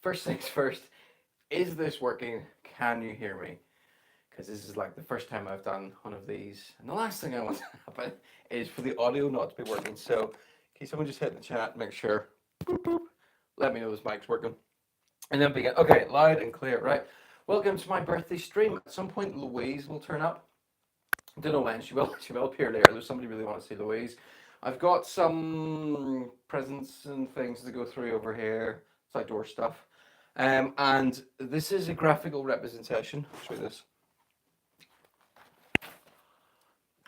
First things first, is this working? Can you hear me? Because this is like the first time I've done one of these. And the last thing I want to happen is for the audio not to be working. So, can someone just hit the chat, make sure, boop, boop, let me know this mic's working. And then begin. Okay, loud and clear, right? Welcome to my birthday stream. At some point, Louise will turn up. I don't know when she will. She will appear later. There's somebody really want to see Louise. I've got some presents and things to go through over here. It's outdoor stuff. And this is a graphical representation. I'll show you this.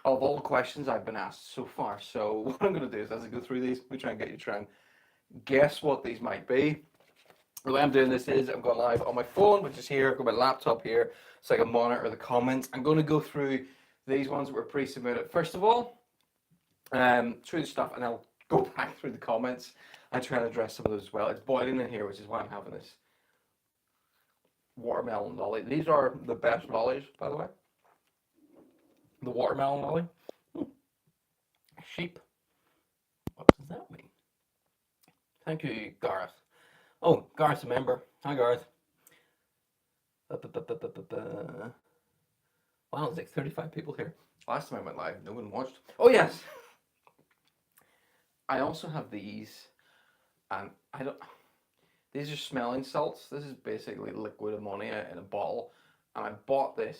Of all the questions I've been asked so far. So what I'm going to do is as I go through these, we try and get you to try and guess what these might be. The way I'm doing this is I'm going live on my phone, which is here. I've got my laptop here, so I can monitor the comments. I'm going to go through these ones that were pre-submitted. First of all, through the stuff, and I'll go back through the comments and try and address some of those as well. It's boiling in here, which is why I'm having this watermelon lolly. These are the best lollies, by the way. The watermelon lolly. Sheep. What does that mean? Thank you, Gareth. Oh, Gareth's a member. Hi, Gareth. Wow, there's like 35 people here. Last time I went live, no one watched. Oh, yes. I also have these, and these are smelling salts. This is basically liquid ammonia in a bottle, and I bought this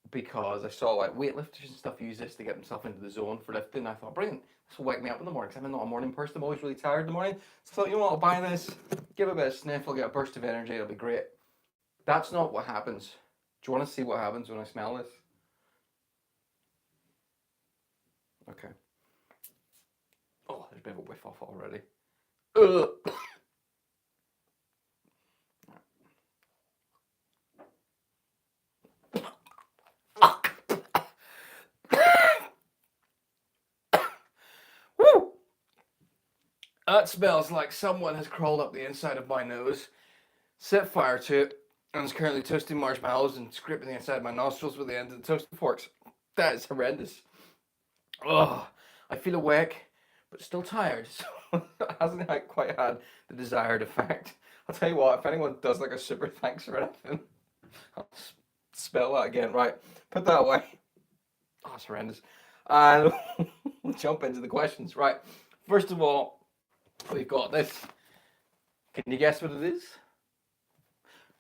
because I saw like weightlifters and stuff use this to get themselves into the zone for lifting. I thought, brilliant, this will wake me up in the morning because I'm not a morning person. I'm always really tired in the morning. So I thought, you know what, I'll buy this, give it a bit of sniff, I'll get a burst of energy, it'll be great. That's not what happens. Do you want to see what happens when I smell this? Okay. Oh, there's a bit of a whiff off already. Ugh. Woo! That smells like someone has crawled up the inside of my nose, set fire to it, and is currently toasting marshmallows and scraping the inside of my nostrils with the end of the toasting forks. That is horrendous. Oh, I feel awake, but still tired, so it hasn't quite had the desired effect. I'll tell you what, if anyone does like a super thanks or anything, I'll spell that again. Right, put that away. Oh, it's horrendous. And we'll jump into the questions. Right, first of all, we've got this. Can you guess what it is?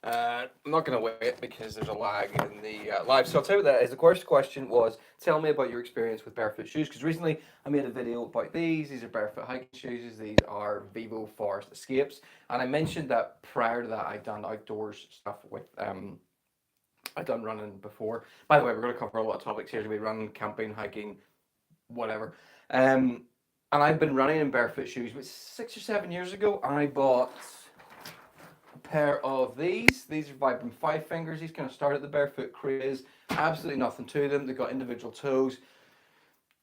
I'm not going to wait because there's a lag in the live. So I'll tell you what that is. The first question was, tell me about your experience with barefoot shoes. Because recently I made a video about these. These are barefoot hiking shoes. These are Vivo Forest Escapes. And I mentioned that prior to that I'd done outdoors stuff with, I'd done running before. By the way, we're going to cover a lot of topics here. We'll be running, camping, hiking, whatever. And I've been running in barefoot shoes, but 6 or 7 years ago, I bought pair of these. These are Vibram 5 fingers. These kind of started the barefoot craze. Absolutely nothing to them. They've got individual toes.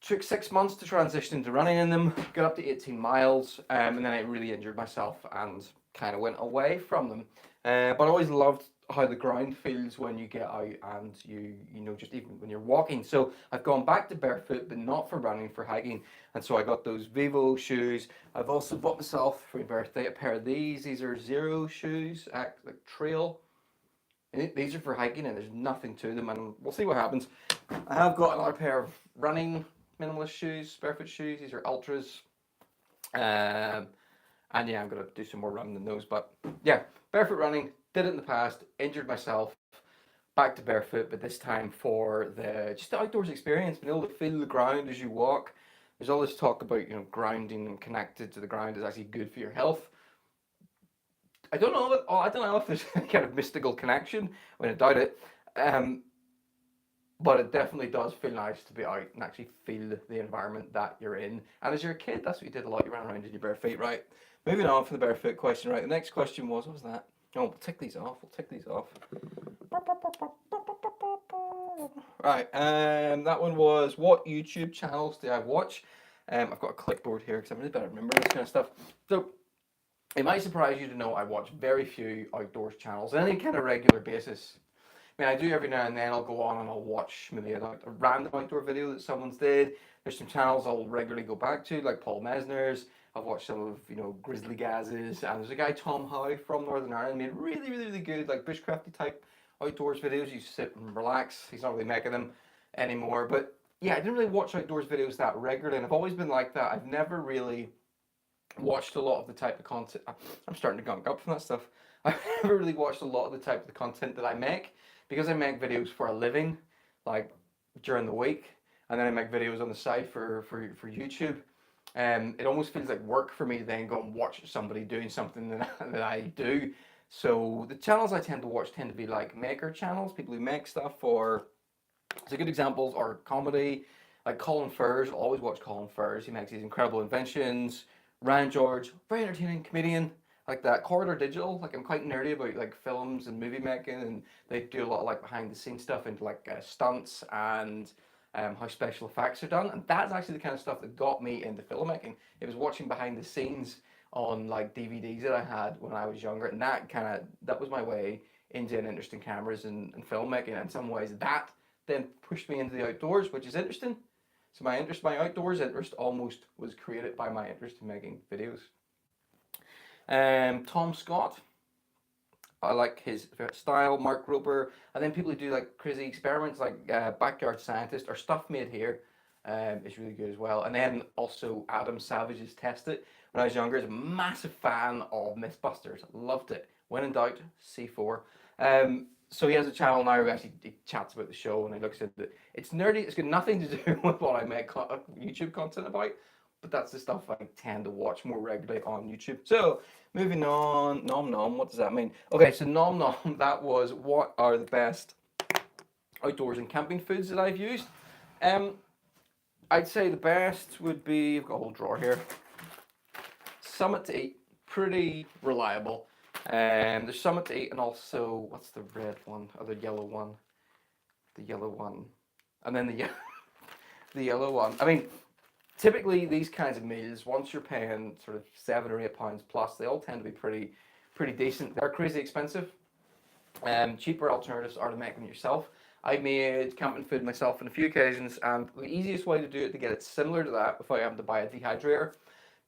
Took 6 months to transition into running in them. Got up to 18 miles, and then I really injured myself and kind of went away from them. But I always loved how the ground feels when you get out and you know, just even when you're walking. So I've gone back to barefoot, but not for running, for hiking. And so I got those Vivo shoes. I've also bought myself for my birthday a pair of these. These are Zero shoes, like trail. And these are for hiking, and there's nothing to them, and we'll see what happens. I have got another pair of running minimalist shoes, barefoot shoes. These are Ultras. And yeah, I'm going to do some more running than those. But yeah, barefoot running, did it in the past, injured myself, back to barefoot, but this time for just the outdoors experience, being able to feel the ground as you walk. There's all this talk about, you know, grounding and connected to the ground is actually good for your health. I don't know if there's any kind of mystical connection. I mean, I doubt it. But it definitely does feel nice to be out and actually feel the environment that you're in. And as you're a kid, that's what you did a lot. You ran around in your bare feet, right? Moving on from the barefoot question, right? The next question was, what was that? Oh, we'll tick these off. Right, that one was, what YouTube channels do I watch? I've got a clipboard here because I'm really better at remembering this kind of stuff. So, it might surprise you to know I watch very few outdoors channels on any kind of regular basis. I mean, I do every now and then. I'll go on and I'll watch maybe a random outdoor video that someone's did. There's some channels I'll regularly go back to, like Paul Mesner's. I've watched some of, you know, Grizzly Gaz's, and there's a guy, Tom Howe, from Northern Ireland, made really, really, really good, like, bushcrafty type outdoors videos. You sit and relax. He's not really making them anymore. But yeah, I didn't really watch outdoors videos that regularly, and I've always been like that. I've never really watched a lot of the type of content. I'm starting to gunk up from that stuff. I've never really watched a lot of the type of the content that I make because I make videos for a living, like during the week, and then I make videos on the side for YouTube. It almost feels like work for me to then go and watch somebody doing something that I do. So the channels I tend to watch tend to be like maker channels, people who make stuff, or so good examples are comedy, like Colin Furze. I'll always watch Colin Furze. He makes these incredible inventions. Ryan George, very entertaining comedian. Like that. Corridor Digital, like I'm quite nerdy about like films and movie making, and they do a lot of like behind the scenes stuff into like stunts and how special effects are done. And that's actually the kind of stuff that got me into filmmaking. It was watching behind the scenes on like DVDs that I had when I was younger, and that was my way into an interest in cameras and filmmaking. And in some ways, that then pushed me into the outdoors, which is interesting. So my outdoors interest almost was created by my interest in making videos. Tom Scott, I like his style. Mark Rober, and then people who do like crazy experiments, like Backyard Scientist or Stuff Made Here, is really good as well. And then also Adam Savage's Test It. When I was younger, I was a massive fan of Mythbusters. Loved it. When in doubt, C4. So he has a channel now where actually he chats about the show and he looks at it. It's nerdy. It's got nothing to do with what I make YouTube content about, but that's the stuff I tend to watch more regularly on YouTube. So moving on, nom nom. What does that mean? Okay, so nom nom. That was what are the best outdoors and camping foods that I've used. I'd say the best would be, I've got a whole drawer here. Summit to Eat, pretty reliable. There's Summit to Eat, and also what's the red one or the yellow one? The yellow one, and then the yellow one. I mean, typically these kinds of meals, once you're paying sort of £7 or £8 plus, they all tend to be pretty decent. They're crazy expensive. Cheaper alternatives are to make them yourself. I made camping food myself on a few occasions, and the easiest way to do it to get it similar to that without having to buy a dehydrator,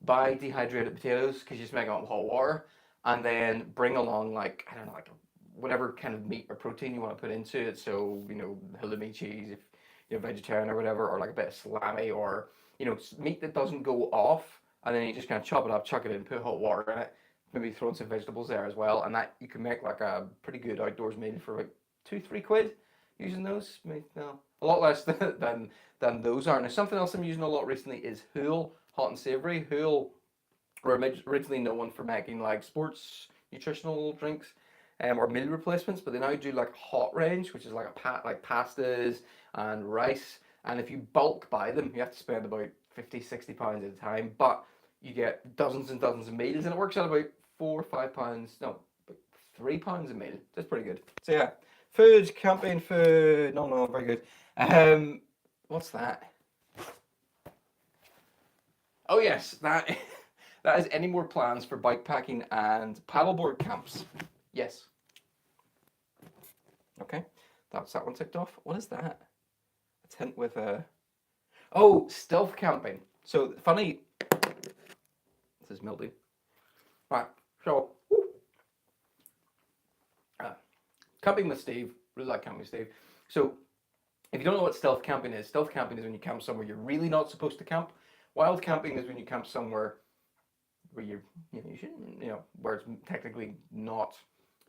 buy dehydrated potatoes because you just make them with hot water, and then bring along like I don't know, like whatever kind of meat or protein you want to put into it. So you know, halloumi cheese if you're vegetarian or whatever, or like a bit of salami, or you know, meat that doesn't go off, and then you just kind of chop it up, chuck it in, put hot water in it, maybe throw in some vegetables there as well, and that you can make like a pretty good outdoors meal for like £2-3 using those. No, a lot less than those are. Now something else I'm using a lot recently is Huel hot and savory. Huel were originally known for making like sports nutritional drinks or meal replacements, but they now do like hot range, which is like like pastas and rice. And if you bulk buy them, you have to spend about £50-60 at a time, but you get dozens and dozens of meals, and it works out about £4 or £5, no, about £3 a meal. That's pretty good. So yeah, food, camping food, no, very good. What's that? Oh yes, that that is any more plans for bikepacking and paddleboard camps? Yes. Okay, that's that one ticked off. What is that? A tent with a... Oh, stealth camping. So funny. This is mildew. Right. So camping with Steve. Really like camping with Steve. So if you don't know what stealth camping is when you camp somewhere you're really not supposed to camp. Wild camping is when you camp somewhere where you shouldn't, where it's technically not,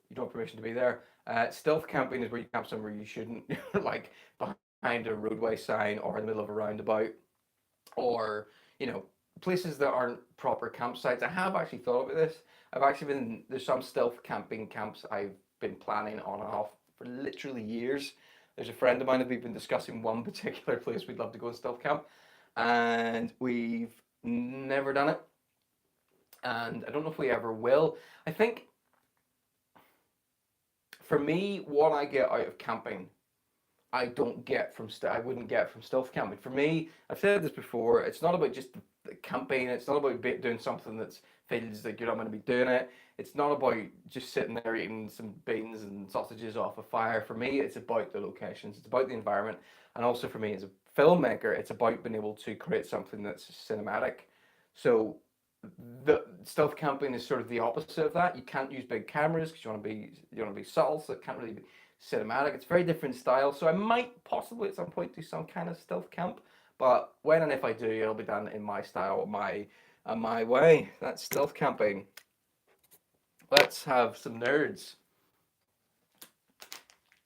you don't have permission to be there. Stealth camping is where you camp somewhere you shouldn't, like behind a roadway sign or in the middle of a roundabout, or places that aren't proper campsites. I have actually thought about this. There's some stealth camping camps I've been planning on and off for literally years. There's a friend of mine that we've been discussing one particular place we'd love to go and stealth camp, and we've never done it. And I don't know if we ever will. I think for me, what I get out of camping, I wouldn't get from stealth camping. For me, I've said this before, it's not about just the camping, it's not about doing something that feels like you're not going to be doing it. It's not about just sitting there eating some beans and sausages off a fire. For me, it's about the locations, it's about the environment, and also for me as a filmmaker, it's about being able to create something that's cinematic. So the stealth camping is sort of the opposite of that. You can't use big cameras because you want to be subtle, so it can't really be cinematic. It's a very different style. So I might possibly at some point do some kind of stealth camp, but when and if I do, it'll be done in my style, my way. That's stealth camping. Let's have some nerds.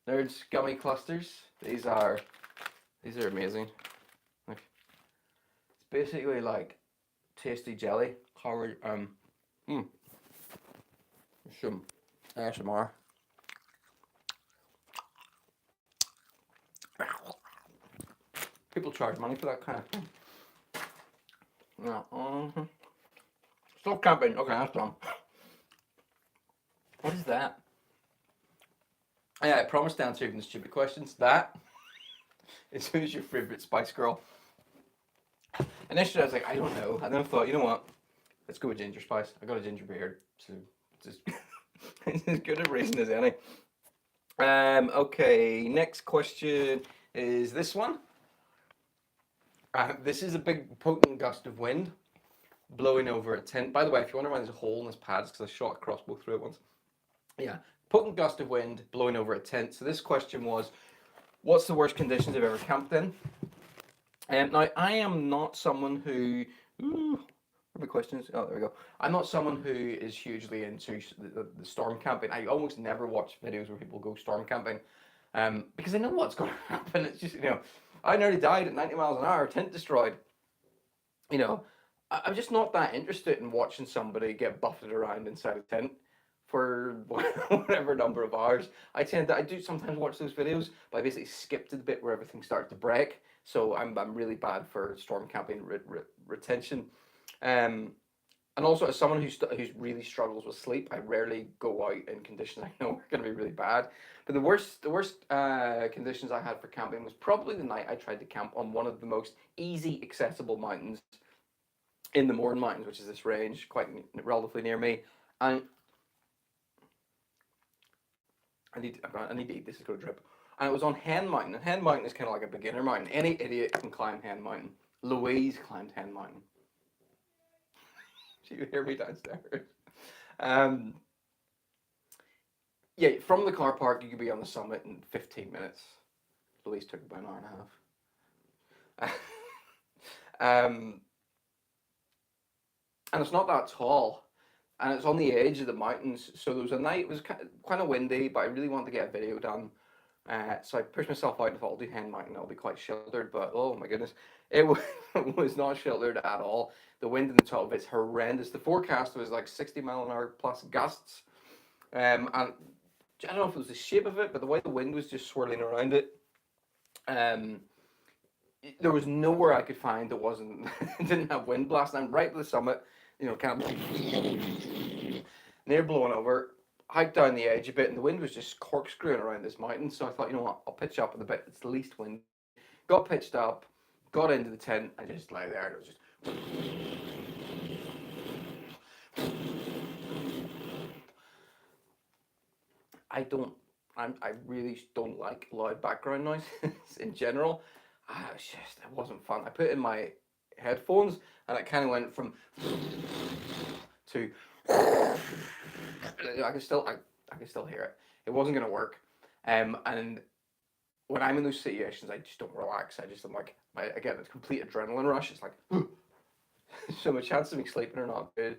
Nerds gummy clusters. These are amazing. Like, it's basically like tasty jelly covered some ASMR. People charge money for that kind of thing. No. Stop camping. Okay, that's done. What is that? Yeah, I promised to answer even the stupid questions. That is who's your favorite Spice Girl? Initially, I was like, I don't know. And then I thought, you know what? Let's go with Ginger Spice. I got a ginger beard, so it's it's as good a reason as any. Okay, next question is this one. This is a big potent gust of wind blowing over a tent. By the way, if you wonder why there's a hole in this pad, it's because I shot a crossbow through it once. Yeah, potent gust of wind blowing over a tent. So this question was, what's the worst conditions I've ever camped in? Now, I am not someone who. Ooh, what questions? Oh, there we go. I'm not someone who is hugely into the storm camping. I almost never watch videos where people go storm camping because I know what's going to happen. It's just, I nearly died at 90 miles an hour, tent destroyed. You know, I'm just not that interested in watching somebody get buffeted around inside a tent for whatever number of hours. I do sometimes watch those videos, but I basically skip to the bit where everything starts to break. So I'm really bad for storm camping retention. Um, and also, as someone who really struggles with sleep, I rarely go out in conditions I know are going to be really bad. But the worst conditions I had for camping was probably the night I tried to camp on one of the most easy accessible mountains in the Mourne Mountains, which is this range quite relatively near me. And I need to eat. This is going to drip. And it was on Hen Mountain. And Hen Mountain is kind of like a beginner mountain. Any idiot can climb Hen Mountain. Louise climbed Hen Mountain. She could hear me downstairs. Um, yeah, from the car park, you could be on the summit in 15 minutes. Louise took about an hour and a half. um, and it's not that tall. And it's on the edge of the mountains. So there was a night, it was kind of windy, but I really wanted to get a video done. So I pushed myself out and thought, I'll do Hen Mountain, I'll be quite sheltered. But oh my goodness, it was not sheltered at all. The wind in the top of it's horrendous. The forecast was like 60-mile-an-hour plus gusts. And I don't know if it was the shape of it, but the way the wind was just swirling around it. There was nowhere I could find that wasn't didn't have wind blast. And I'm right at the summit, kind of near blowing over. Hiked down the edge a bit, and the wind was just corkscrewing around this mountain. So I thought, you know what, I'll pitch up at the bit it's the least wind. Got pitched up, got into the tent, and just lay there. It was just. I really don't like loud background noise in general. It wasn't fun. I put in my headphones, and it kind of went from to. I can still hear it. It wasn't gonna work. And when I'm in those situations, I just don't relax. I'm like, I get a complete adrenaline rush. It's like, so my chances of me sleeping are not good.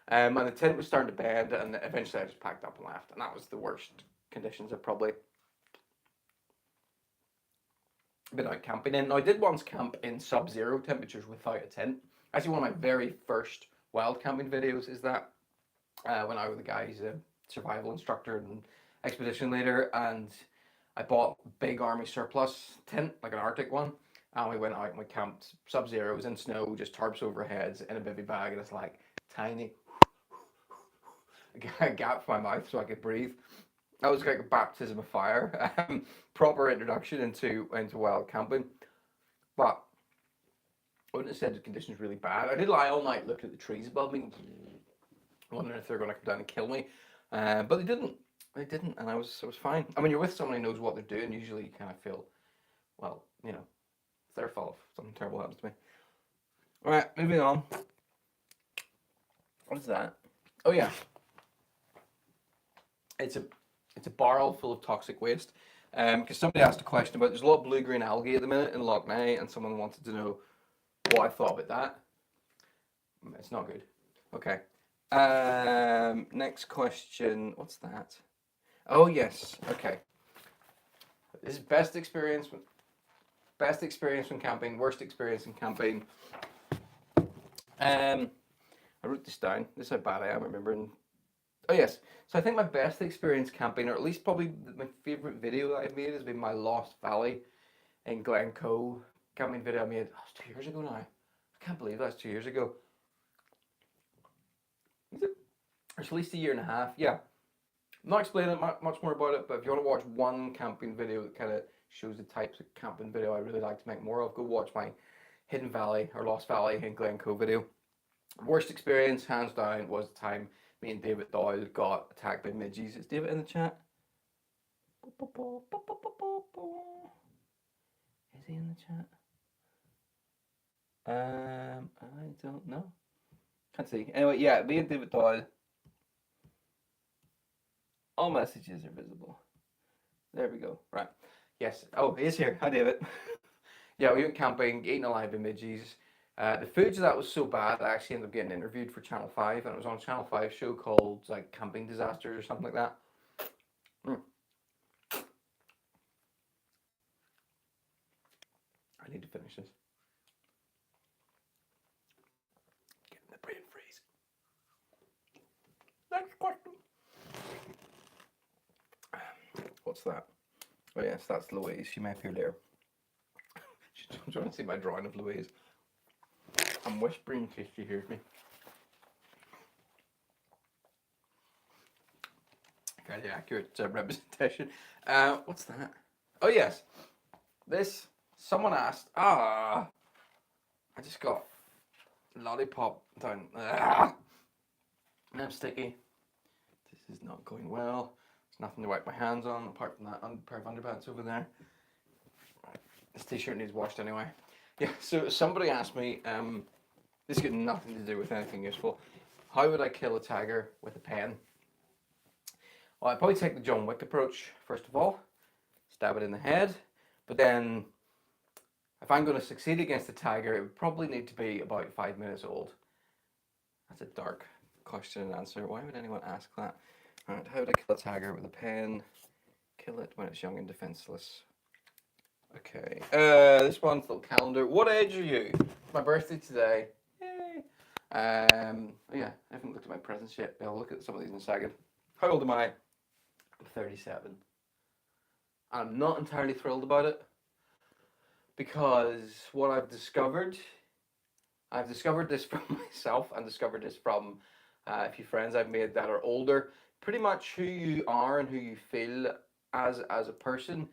And the tent was starting to bend, and eventually I just packed up and left. And that was the worst conditions I've probably been out camping in. Now, I did once camp in sub-zero temperatures without a tent. Actually, one of my very first wild camping videos is that when I was the guy who's a survival instructor and expedition leader, and I bought a big army surplus tent, like an Arctic one, and we went out and we camped sub-zero. It was in snow, just tarps over heads in a bivy bag, and it's like tiny, a gap for my mouth so I could breathe. That was like a baptism of fire, proper introduction into wild camping. But I wouldn't have said the conditions really bad. I did lie all night looking at the trees above me, wondering if they're going to come down and kill me, but they didn't. They didn't, and I was fine. And when you're with someone who knows what they're doing, usually you kind of feel, well, it's their fault if something terrible happens to me. All right, moving on. What is that? Oh yeah, it's a barrel full of toxic waste. Because somebody asked a question about there's a lot of blue-green algae at the minute in Loch Ness, and someone wanted to know what I thought about that. It's not good. Okay. Next question. What's that? Oh yes. Okay. This is best experience when camping. Worst experience in camping. I wrote this down. This is how bad I am remembering. Oh yes. So I think my best experience camping, or at least probably my favorite video that I've made, has been my Lost Valley in Glencoe camping video I made. Oh, it's 2 years ago now. I can't believe that's 2 years ago. Is it? It's at least a year and a half. Yeah. I'm not explaining much more about it, but if you want to watch one camping video that kind of shows the types of camping video I really like to make more of, go watch my Hidden Valley or Lost Valley in Glencoe video. Worst experience, hands down, was the time me and David Doyle got attacked by midges. Is David in the chat? Is he in the chat? I don't know. Can't see. Anyway, yeah, me and David Doyle. All messages are visible. There we go. Right. Yes. Oh, he's here. Hi, David. Yeah, we went camping, eating alive by midges. The footage of that was so bad, I actually ended up getting interviewed for Channel 5, and it was on a Channel 5 show called like Camping Disasters or something like that. I need to finish this. Getting the brain freeze. Next question. What's that? Oh yes, that's Louise. She may appear there. I'm trying to see my drawing of Louise. I'm whispering in case she hears me. Fairly accurate representation. What's that? Oh yes, this. Someone asked. I just got lollipop down. I'm sticky. This is not going well. There's nothing to wipe my hands on apart from that pair of underpants over there. This t-shirt needs washed anyway. Yeah, so somebody asked me, this has got nothing to do with anything useful. How would I kill a tiger with a pen? Well, I'd probably take the John Wick approach, first of all. Stab it in the head. But then, if I'm going to succeed against the tiger, it would probably need to be about 5 minutes old. That's a dark question and answer. Why would anyone ask that? Alright, how would I kill a tiger with a pen? Kill it when it's young and defenseless. Okay, this one's a little calendar. What age are you? It's my birthday today. Yay! Oh yeah, I haven't looked at my presents yet. I'll look at some of these in a second. How old am I? I'm 37. I'm not entirely thrilled about it because what I've discovered this from myself and discovered this from a few friends I've made that are older. Pretty much who you are and who you feel as a person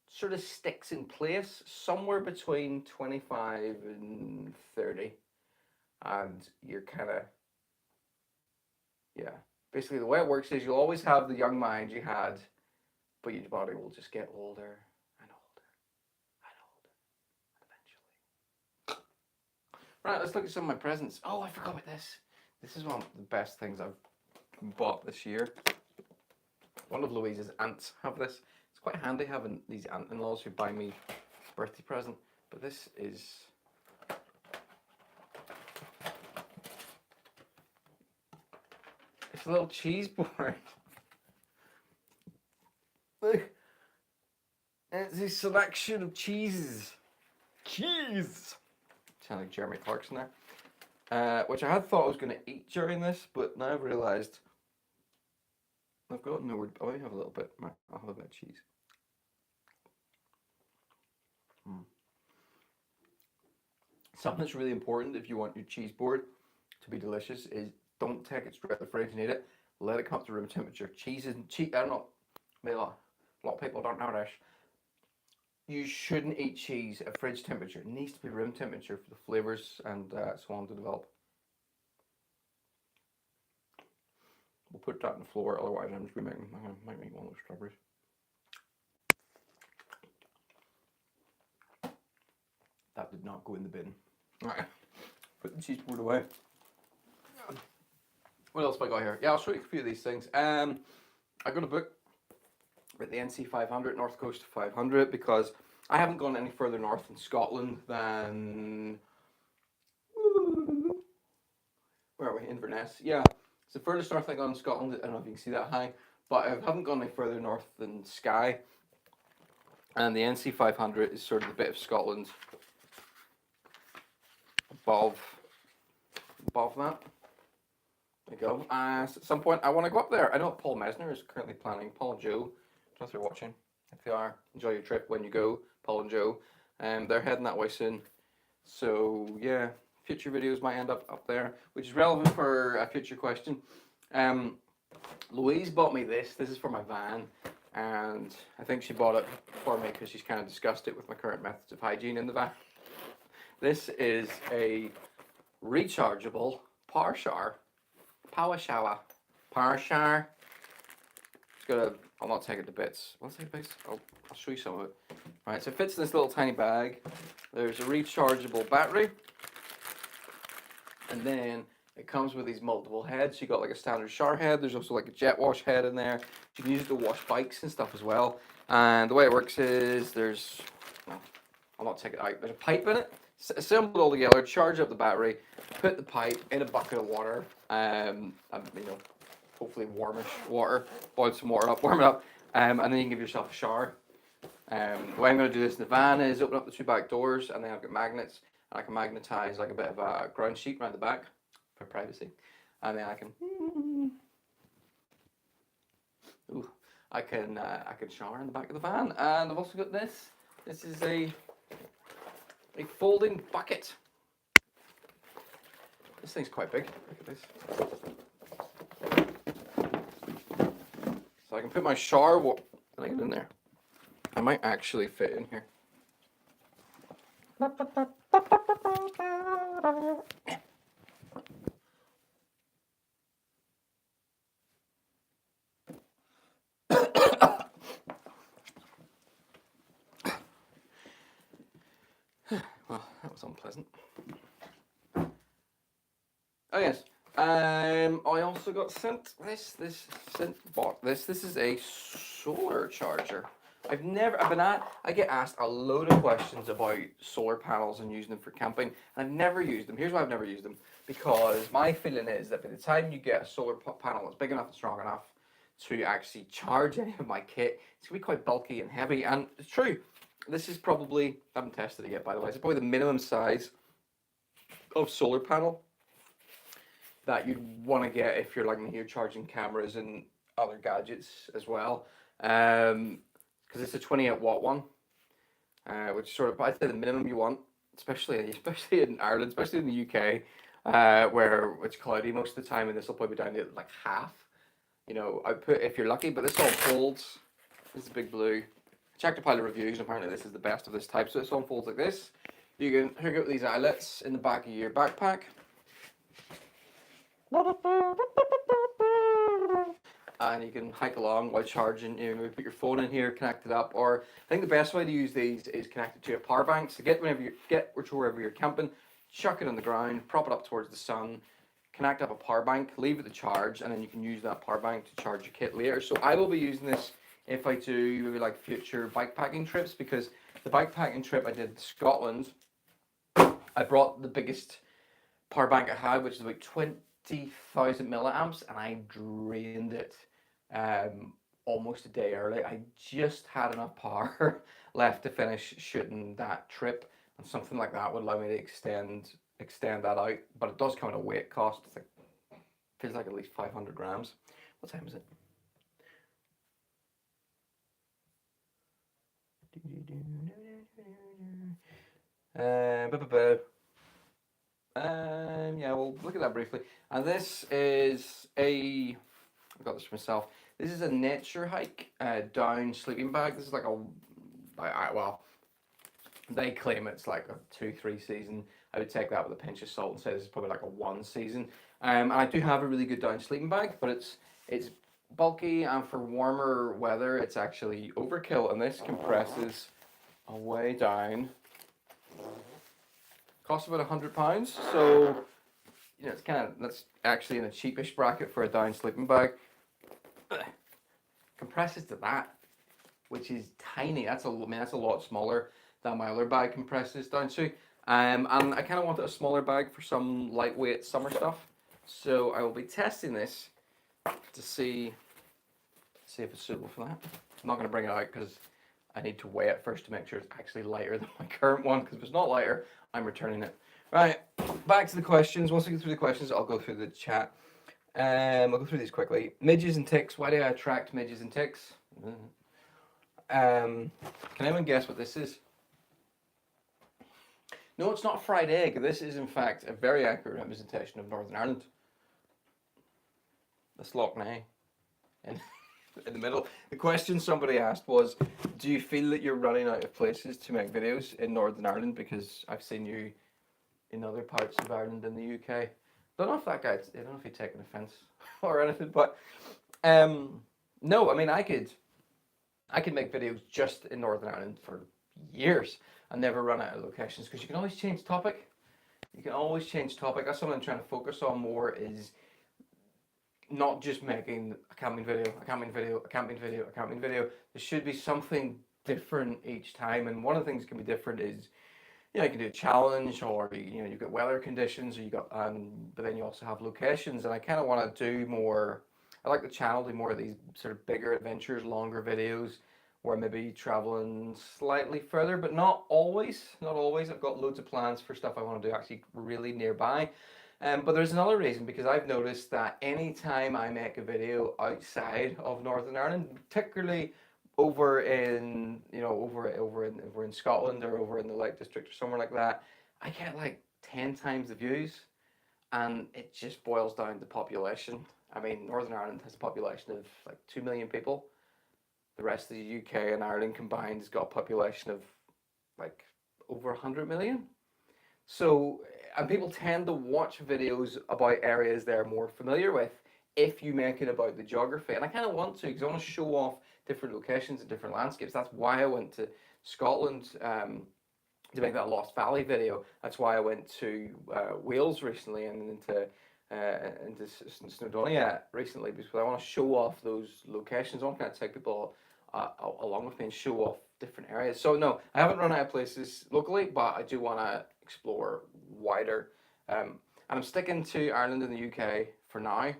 sort of sticks in place somewhere between 25 and 30. And you're kind of, yeah. Basically, the way it works is you'll always have the young mind you had, but your body will just get older and older and older eventually. Right, let's look at some of my presents. Oh, I forgot about this. This is one of the best things I've bought this year. One of Louise's aunts have this. It's quite handy having these aunt-in-laws who buy me birthday present. But this is... It's a little cheese board. Look. It's a selection of cheeses. Cheese! Sound like Jeremy Clarkson there. Which I had thought I was going to eat during this, but now I've realised I've got nowhere. I'll have a little bit. I'll have a bit of cheese. Something that's really important if you want your cheese board to be delicious is don't take it straight out of the fridge and eat it. Let it come up to room temperature. Cheese isn't cheap. I don't know. Maybe a lot of people don't know this. You shouldn't eat cheese at fridge temperature. It needs to be room temperature for the flavours and so on to develop. We'll put that on the floor, otherwise I'm just might make one of those strawberries. That did not go in the bin. Alright, put the cheese board away. What else have I got here? Yeah, I'll show you a few of these things. I got a book with the NC 500, North Coast 500, because I haven't gone any further north in Scotland than, where are we? Inverness. Yeah, it's the furthest north I've gone in Scotland. I don't know if you can see that high, but I haven't gone any further north than Skye. And the NC 500 is sort of the bit of Scotland above that. There you go. At some point, I want to go up there. I know Paul Mesner is currently planning. Paul and Joe, I don't know if they're watching. If they are, enjoy your trip when you go, Paul and Joe. They're heading that way soon. So yeah, future videos might end up there, which is relevant for a future question. Louise bought me this. This is for my van, and I think she bought it for me because she's kind of disgusted with my current methods of hygiene in the van. This is a rechargeable power shower. Power shower. It's got a, I'll not take it to bits. I'll take bits. I'll show you some of it. Alright, so it fits in this little tiny bag. There's a rechargeable battery. And then it comes with these multiple heads. You got like a standard shower head. There's also like a jet wash head in there. You can use it to wash bikes and stuff as well. And the way it works is there's, well, I'll not take it out. There's a pipe in it. Assemble it all together, charge up the battery, put the pipe in a bucket of water, and you know, hopefully warmish water, boil some water up, warm it up, and then you can give yourself a shower. The way I'm going to do this in the van is open up the two back doors, and then I've got magnets, and I can magnetize like a bit of a ground sheet around the back for privacy, and then I can shower in the back of the van. And I've also got this. This is a folding bucket. This thing's quite big. Look at this. So I can put my shower. What? Can I get in there? I might actually fit in here. Well, that was unpleasant. Oh yes. I also got sent this. This is a solar charger. I get asked a load of questions about solar panels and using them for camping, and I've never used them. Here's why I've never used them. Because my feeling is that by the time you get a solar panel that's big enough and strong enough to actually charge any of my kit, it's going to be quite bulky and heavy. And it's true. This is probably, I haven't tested it yet by the way, it's probably the minimum size of solar panel that you'd want to get if you're like me here charging cameras and other gadgets as well. Because it's a 28 watt one, which sort of, I'd say the minimum you want, especially in Ireland, especially in the UK, where it's cloudy most of the time, and this will probably be down to like half, you know, output if you're lucky. But this all folds. This is Big Blue. I checked a pile of reviews, and apparently this is the best of this type. So this one folds like this. You can hook up these eyelets in the back of your backpack. And you can hike along while charging. You know, maybe put your phone in here, connect it up. Or I think the best way to use these is connected to a power bank. So wherever you're camping, chuck it on the ground, prop it up towards the sun, connect up a power bank, leave it to charge, and then you can use that power bank to charge your kit later. So I will be using this if I do maybe like future bikepacking trips, because the bikepacking trip I did to Scotland, I brought the biggest power bank I had, which is about 20,000 milliamps, and I drained it almost a day early. I just had enough power left to finish shooting that trip, and something like that would allow me to extend that out. But it does come at a weight cost. It's like, feels like at least 500 grams. What time is it? Yeah, we'll look at that briefly. And this is I got this for myself. This is a nature hike down sleeping bag. This is like well, they claim it's like a 2-3 season. I would take that with a pinch of salt and say this is probably like a 1 season. And I do have a really good down sleeping bag, but it's bulky, and for warmer weather it's actually overkill. And this compresses away down. Costs about £100. So it's that's actually in a cheapish bracket for a down sleeping bag. Compresses to that, which is tiny. That's a lot smaller than my other bag compresses down to. And I kind of wanted a smaller bag for some lightweight summer stuff. So I will be testing this to see if it's suitable for that. I'm not going to bring it out because I need to weigh it first to make sure it's actually lighter than my current one. Because if it's not lighter, I'm returning it. Right, back to the questions. Once I get through the questions, I'll go through the chat. I'll go through these quickly. Midges and ticks. Why do I attract midges and ticks? Can anyone guess what this is? No, it's not a fried egg. This is, in fact, a very accurate representation of Northern Ireland. That's Loch Ness. In, in the middle. The question somebody asked was, do you feel that you're running out of places to make videos in Northern Ireland? Because I've seen you in other parts of Ireland and the UK. Don't know if that guy, I don't know if he'd taken offence or anything, but no, I mean, I could make videos just in Northern Ireland for years and never run out of locations because you can always change topic. You can always change topic. That's something I'm trying to focus on more, is not just making a camping video, a camping video, a camping video, a camping video. There should be something different each time, and one of the things that can be different is, you can do a challenge, or you've got weather conditions, or but then you also have locations, and I kind of want to do more. I like the channel do more of these sort of bigger adventures, longer videos, where maybe traveling slightly further, but not always. Not always. I've got loads of plans for stuff I want to do actually really nearby. But there's another reason, because I've noticed that anytime I make a video outside of Northern Ireland, particularly over in over in Scotland or over in the Lake District or somewhere like that, I get like 10 times the views, and it just boils down to population. I mean, Northern Ireland has a population of like 2 million people. The rest of the UK and Ireland combined has got a population of like over 100 million. So, and people tend to watch videos about areas they're more familiar with if you make it about the geography. And I kind of want to, because I want to show off different locations and different landscapes. That's why I went to Scotland to make that Lost Valley video. That's why I went to Wales recently and into Snowdonia recently, because I want to show off those locations. I want to kind of take people along with me and show off different areas. So no, I haven't run out of places locally, but I do want to explore wider. And I'm sticking to Ireland and the UK for now,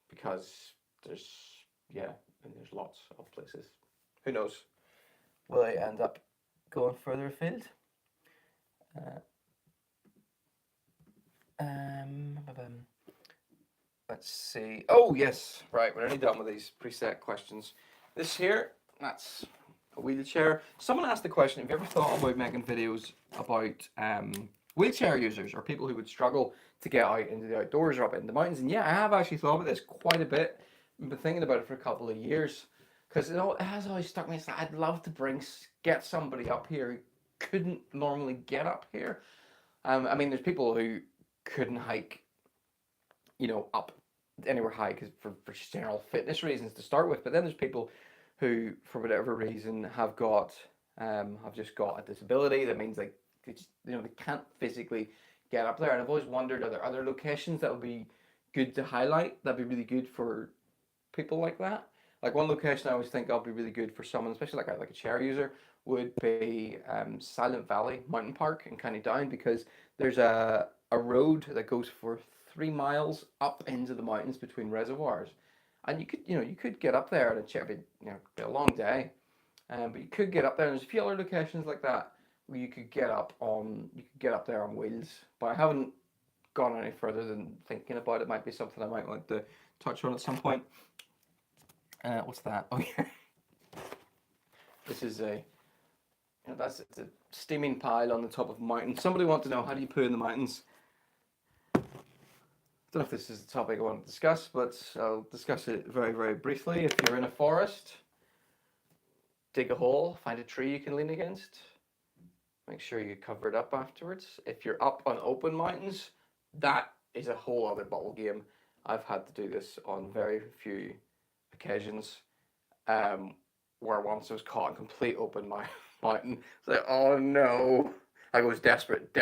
because there's lots of places. Who knows? Will I end up going further afield? Let's see. Oh yes, right. We're nearly done with these preset questions. This here, that's a wheelchair. Someone asked the question: have you ever thought about making videos about wheelchair users or people who would struggle to get out into the outdoors or up in the mountains? And yeah, I have actually thought about this quite a bit. I've been thinking about it for a couple of years, because it has always struck me. It's like, I'd love to get somebody up here who couldn't normally get up here. I mean, there's people who couldn't hike, up anywhere high because for general fitness reasons to start with. But then there's people who, for whatever reason, have just got a disability that means they can't physically get up there. And I've always wondered, are there other locations that would be good to highlight? That'd be really good for people like that. Like one location I always think I'll be really good for someone, especially like a chair user, would be Silent Valley Mountain Park in County Down, because there's a road that goes for 3 miles up into the mountains between reservoirs, and you could get up there, and it'd be a long day, but you could get up there. And there's a few other locations like that where you could get up there on wheels. But I haven't gone any further than thinking about it. Might be something I might want to touch on at some point. What's that? Oh yeah, this is it's a steaming pile on the top of a mountain. Somebody wants to know, how do you poo in the mountains? I don't know if this is the topic I want to discuss, but I'll discuss it very, very briefly. If you're in a forest, dig a hole, find a tree you can lean against. Make sure you cover it up afterwards. If you're up on open mountains, that is a whole other bottle game. I've had to do this on very few occasions, where once I was caught in complete open mountain. It's like, oh no. I was desperate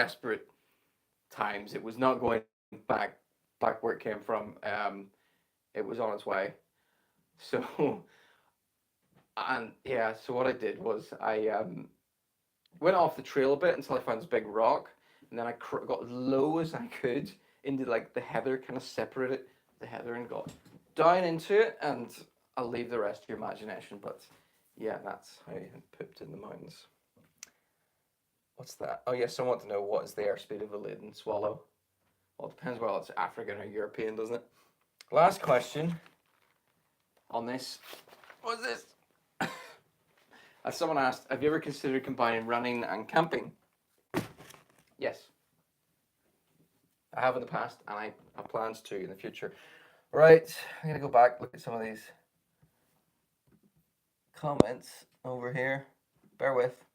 times. It was not going back where it came from. It was on its way. So and yeah, so what I did was I went off the trail a bit until I found this big rock, and then I got as low as I could into like the heather, kind of separated the heather and got down into it. And I'll leave the rest to your imagination. But yeah, that's how I pooped in the mountains. What's that? Oh yes, I want to know what is the airspeed of a laden swallow. Well, it depends whether it's African or European, doesn't it? Last question on this. What's this? As someone asked, have you ever considered combining running and camping? Yes. I have in the past, and I have plans to in the future. Right, I'm going to go back, look at some of these comments over here. Bear with.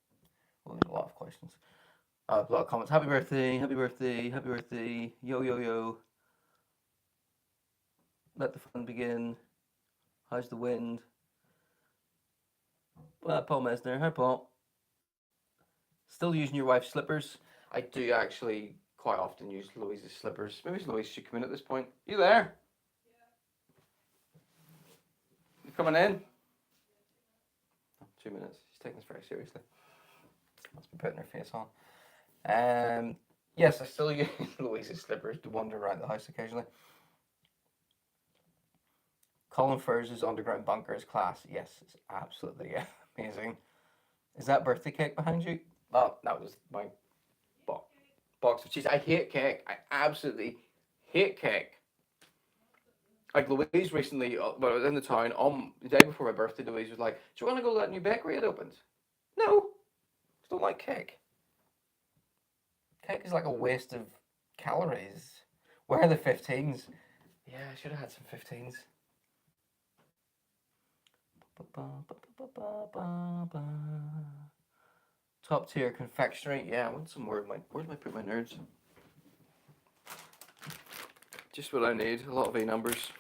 Well, there's a lot of questions. A lot of comments. Happy birthday, happy birthday, happy birthday. Yo, yo, yo. Let the fun begin. How's the wind? Paul Mesner. Hi, Paul. Still using your wife's slippers? I do actually quite often use Louise's slippers. Maybe Louise should come in at this point. You there? You coming in? Oh, 2 minutes. She's taking this very seriously. Must be putting her face on. Yes, I still use Louise's slippers to wander around the house occasionally. Colin Furs' underground bunker is class. Yes, it's absolutely amazing. Is that birthday cake behind you? Oh, that was my box of cheese. I hate cake. I absolutely hate cake. Like Louise recently, when I was in the town on the day before my birthday, Louise was like, "Do you want to go to that new bakery it opened?" No, I don't like cake. Cake is like a waste of calories. Where are the 15s? Yeah, I should have had some 15s. Top tier confectionery. Yeah, I want some more. Where do I put my nerds? Just what I need. A lot of A numbers.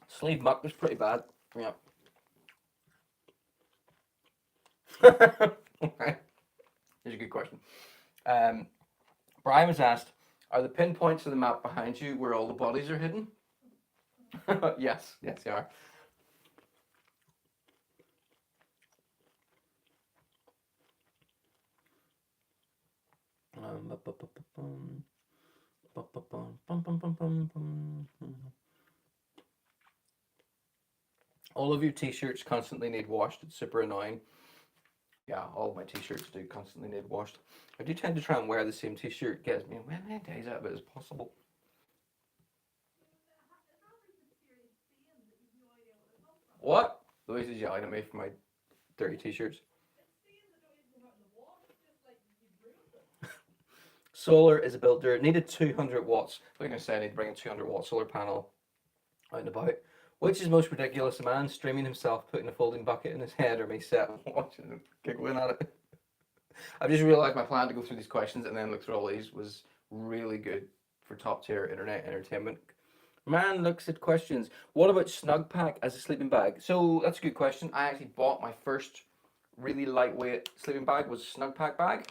Sleeve muck was pretty bad. Yeah. Okay. Here's a good question. Brian was asked, are the pinpoints of the map behind you where all the bodies are hidden? Yes, they are. All of your t-shirts constantly need washed. It's super annoying. Yeah, all of my t-shirts do constantly need washed. I do tend to try and wear the same t-shirt. Gets me as many days out of it as possible. What? Louise is yelling at me for my dirty t-shirts. Solar is a builder. It needed 200 watts. I was going to say I need to bring a 200 watt solar panel out and about. Which is most ridiculous, a man streaming himself putting a folding bucket in his head, or me sat watching him giggling at it? I've just realised my plan to go through these questions and then look through all these was really good for top tier internet entertainment. Man looks at questions. What about Snugpack as a sleeping bag? So that's a good question. I actually bought my first really lightweight sleeping bag was a Snugpack bag,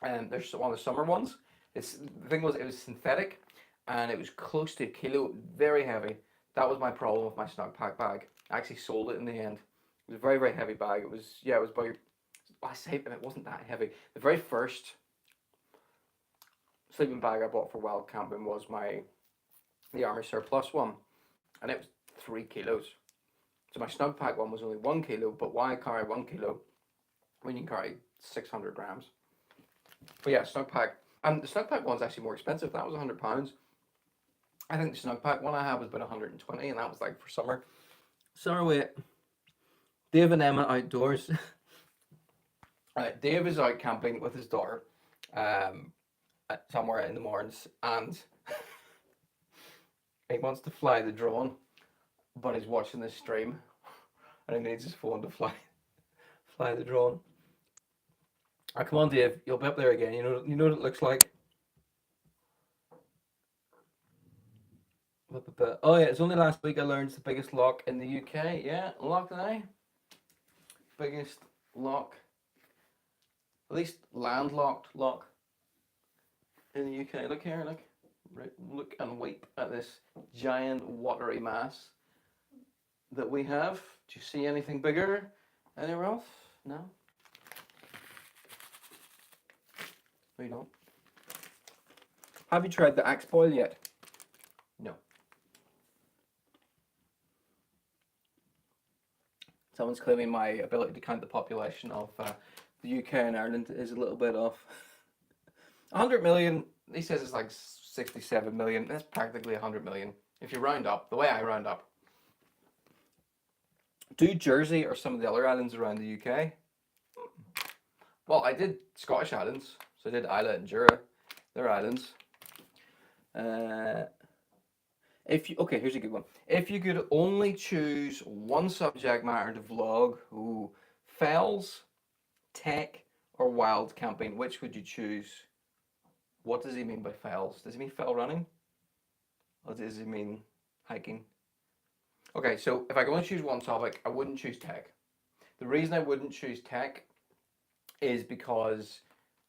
and there's one of the summer ones. The thing was it was synthetic, and it was close to a kilo, very heavy. That was my problem with my Snugpack bag. I actually sold it in the end. It was a very heavy bag. It was about. I say it wasn't that heavy. The very first sleeping bag I bought for wild camping was the Army Surplus one, and it was 3 kilos. So my Snugpack one was only 1 kilo, but why carry 1 kilo when you can carry 600 grams? But yeah, Snugpack, and the Snugpack one's actually more expensive. That was £100. I think the Snugpack one I had was about 120, and that was like for summer. Summer weight. Dave and Emma outdoors. Dave is out camping with his daughter, somewhere in the mornings, and he wants to fly the drone, but he's watching this stream, and he needs his phone to fly the drone. Come on, Dave, you'll be up there again. You know what it looks like. Oh yeah, it's only last week I learned it's the biggest lock in the UK. Yeah, Loch Ness. Biggest lock, at least landlocked lock in the UK. Look here, look. Right, look and weep at this giant watery mass that we have. Do you see anything bigger anywhere else? No? No, you don't. Have you tried the axe boil yet? No. Someone's claiming my ability to count the population of the UK and Ireland is a little bit off. 100 million, he says it's like 67 million. That's practically 100 million. If you round up, the way I round up. Do Jersey or some of the other islands around the UK? Well, I did Scottish islands. So I did Islay and Jura. They're islands. Okay, here's a good one. If you could only choose one subject matter to vlog, fells, tech, or wild camping, which would you choose? What does he mean by fells? Does he mean fell running? Or does he mean hiking? Okay, so if I can only choose one topic, I wouldn't choose tech. The reason I wouldn't choose tech is because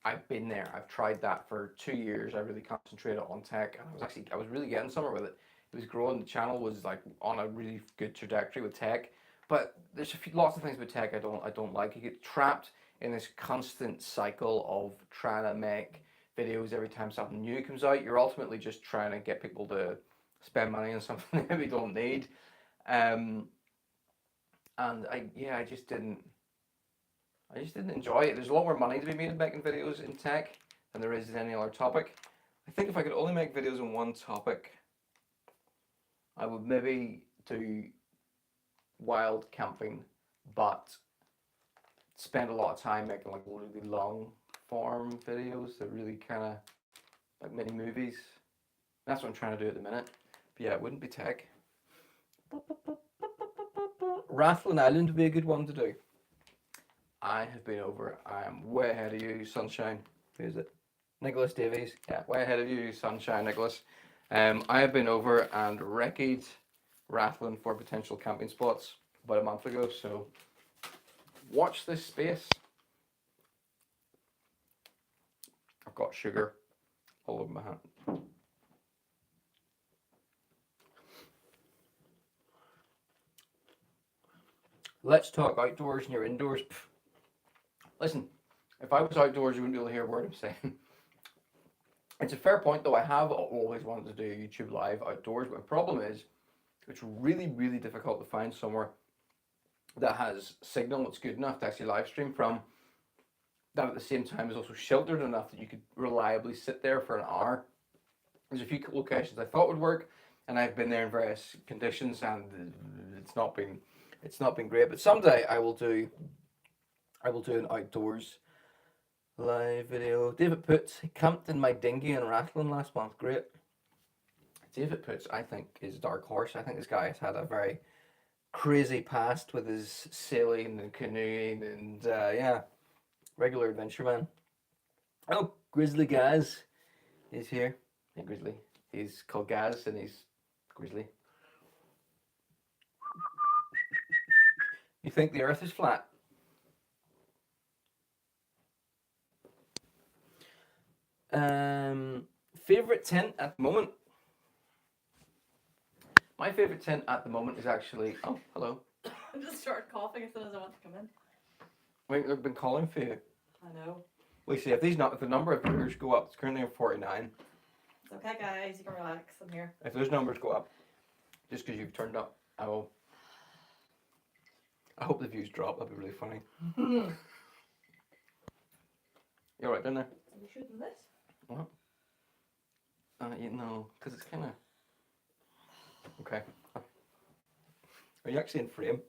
I've been there. I've tried that for 2 years. I really concentrated on tech, and I was really getting somewhere with it. It was growing. The channel was like on a really good trajectory with tech. But there's lots of things with tech I don't like. You get trapped in this constant cycle of trying to make videos every time something new comes out. You're ultimately just trying to get people to spend money on something that we don't need. And I just didn't enjoy it. There's a lot more money to be made making videos in tech than there is in any other topic. I think if I could only make videos on one topic, I would maybe do wild camping, but spend a lot of time making like really long form videos that really kind of like mini movies. That's what I'm trying to do at the minute. But yeah, it wouldn't be tech. Rathlin Island would be a good one to do. I have been over. I am way ahead of you, Sunshine. Who is it? Nicholas Davies. Yeah, way ahead of you, Sunshine, Nicholas. I have been over and recce'd Rathlin for potential camping spots about a month ago, so watch this space. I've got sugar all over my hand. Let's talk outdoors and you're indoors. Listen, if I was outdoors, you wouldn't be able to hear a word I'm saying. It's a fair point, though. I have always wanted to do YouTube live outdoors, but the problem is it's really, really difficult to find somewhere that has signal that's good enough to actually live stream from, that at the same time is also sheltered enough that you could reliably sit there for an hour. There's a few locations I thought would work, and I've been there in various conditions, and it's not been great. But someday I will do an outdoors live video. David Puts camped in my dinghy in Rathlin last month. Great. David Puts, I think, is a dark horse. I think this guy has had a very crazy past with his sailing and canoeing and yeah, regular adventure man. Oh, Grizzly Gaz is here. Hey, Grizzly. He's called Gaz and he's Grizzly. You think the Earth is flat? Favorite tent at the moment? My favorite tent at the moment is actually. Oh, hello. I just started coughing as soon as I want to come in. Wait, they've been calling for you. I know. We see if the number of viewers go up. It's currently at 49. It's okay, guys. You can relax. I'm here. If those numbers go up, just because you've turned up, I hope the views drop. That'd be really funny. You're right, down there. Are you shooting this? What? No, because it's kind of. Okay. Are you actually in frame?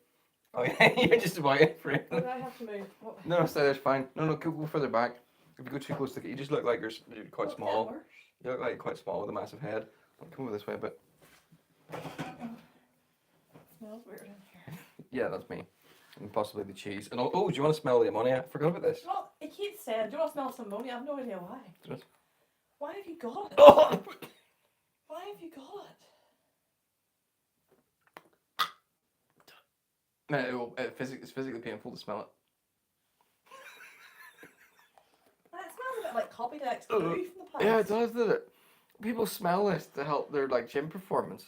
Oh yeah, you're just about in frame. Or do I have to move? What? No, stay there's fine. No, go further back. If you go too close to you just look like you're quite small. You look like you're quite small with a massive head. I'll come over this way a bit. It smells weird in here. Yeah, that's me. And possibly the cheese. And do you want to smell the ammonia? I forgot about this. Well, it keeps saying, do you want to smell some ammonia? I have no idea why. Why have you got it? Oh! Why have you got it? Man, it's physically painful to smell it. copy the X glue from the past. Yeah, it does, doesn't it? People smell this to help their like gym performance.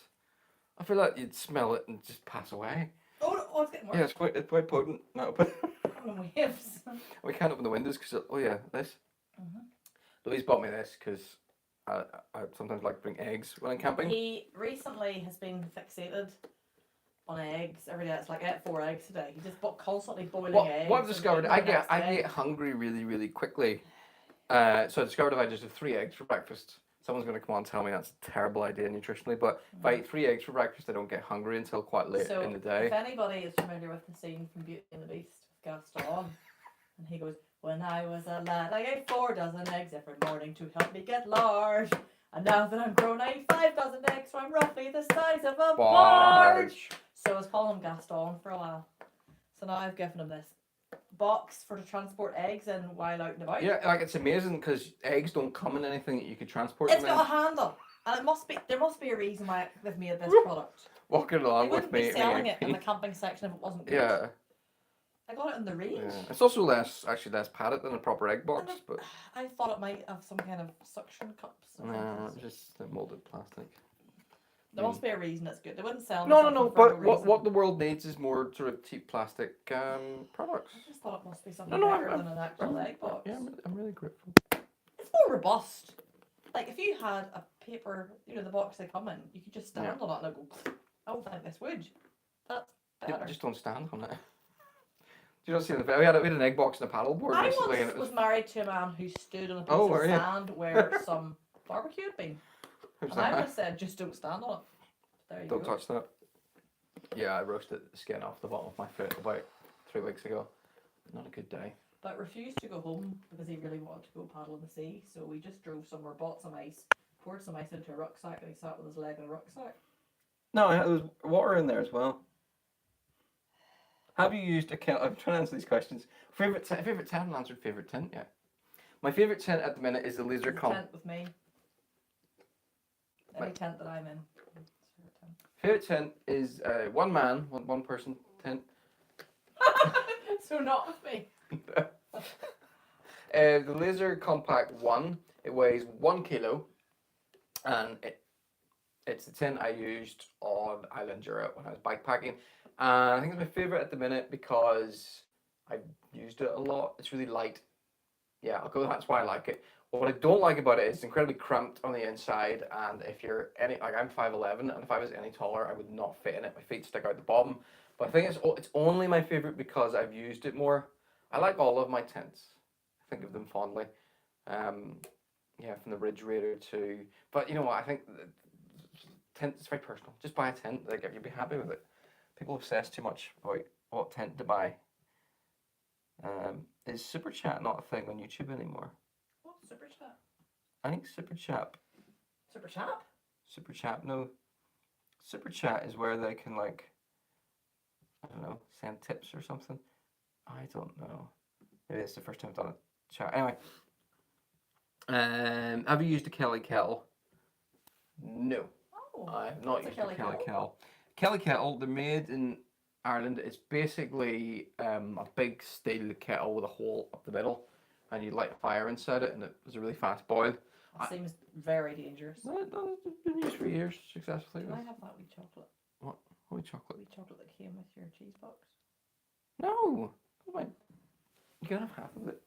I feel like you'd smell it and just pass away. Oh, no, oh, it's getting worse. Yeah, it's quite potent. No, but Coming in waves. we can't open the windows because this. Mhm. Louise bought me this because I sometimes like to bring eggs when I'm camping. He recently has been fixated on eggs every day. It's like, I ate 4 eggs today. He just constantly boiling eggs. What I've discovered, I get egg. hungry really, really quickly. So I discovered if I just have 3 eggs for breakfast, someone's going to come on and tell me that's a terrible idea nutritionally. But if I eat 3 eggs for breakfast, I don't get hungry until quite late in the day. If anybody is familiar with the scene from Beauty and the Beast with Gaston, and he goes, "When I was a lad, I ate 4 dozen eggs every morning to help me get large. And now that I'm grown, I eat 5 dozen eggs, so I'm roughly the size of a barge." So I was calling him Gaston for a while. So now I've given him this box for to transport eggs in while out and about. Yeah, like it's amazing because eggs don't come in anything that you could transport. It's got a handle, and there must be a reason why they've made this product. Walking along They with wouldn't me. be selling it in the camping section if it wasn't good. Yeah. I got it in the range. Yeah. It's also less padded than a proper egg box, but I thought it might have some kind of suction cups. no, it's just molded plastic. There must be a reason it's good. They wouldn't sell me No. something for But no reason. what the world needs is more sort of cheap plastic products. I just thought it must be something No, better than an actual egg box. Yeah, I'm really grateful. It's more robust. Like if you had a paper, the box they come in, you could just stand on it and it go. I don't think this would. That's better. Yeah, just don't stand on it. Do you not see the we had an egg box and a paddle board I recently, and once it was married to a man who stood on a piece Oh, of were you? sand where some barbecue had been. Who's And I would that? have said, just don't stand on it. There you Don't go. touch that. Yeah, I roasted the skin off the bottom of my foot about 3 weeks ago. Not a good day. But refused to go home because he really wanted to go paddle in the sea. So we just drove somewhere, bought some ice, poured some ice into a rucksack, and he sat with his leg in a rucksack. No, there was water in there as well. Have you used a kettle? I'm trying to answer these questions. Favorite tent? I haven't answered favorite tent yet. My favorite tent at the minute is the laser It's a comp. tent with me. Any tent that I'm in. Favorite tent is one man, one person tent. So not with me. The Laser Compact 1, it weighs 1 kilo, and it's the tent I used on Island Jura when I was bikepacking. And I think it's my favourite at the minute because I've used it a lot. It's really light. Yeah, that's why I like it. What I don't like about it is it's incredibly cramped on the inside, and if you're I'm 5'11", and if I was any taller, I would not fit in it. My feet stick out the bottom. But I think it's only my favourite because I've used it more. I like all of my tents. I think of them fondly. Yeah, from the Ridge Raider to... But you know what, I think the tent is very personal. Just buy a tent, like you'll be happy with it. People obsess too much about what tent to buy. Is Super Chat not a thing on YouTube anymore? What's Super Chat? I think Super Chat. Super Chat? Super Chat, no. Super Chat is where they can, like, I don't know, send tips or something. I don't know. Maybe it's the first time I've done a chat. Anyway. Have you used a Kelly Kettle? No. Oh, I have not what's a used a Kelly Kelly Kettle? Kettle. Kelly Kettle, they're made in Ireland. It's basically a big steel kettle with a hole up the middle, and you light a fire inside it, and it was a really fast boil. That seems very dangerous. No, it's been used for years successfully. Can I have that wee chocolate? Holy chocolate. Wee chocolate that came with your cheese box? No. Come on. You can have half of it.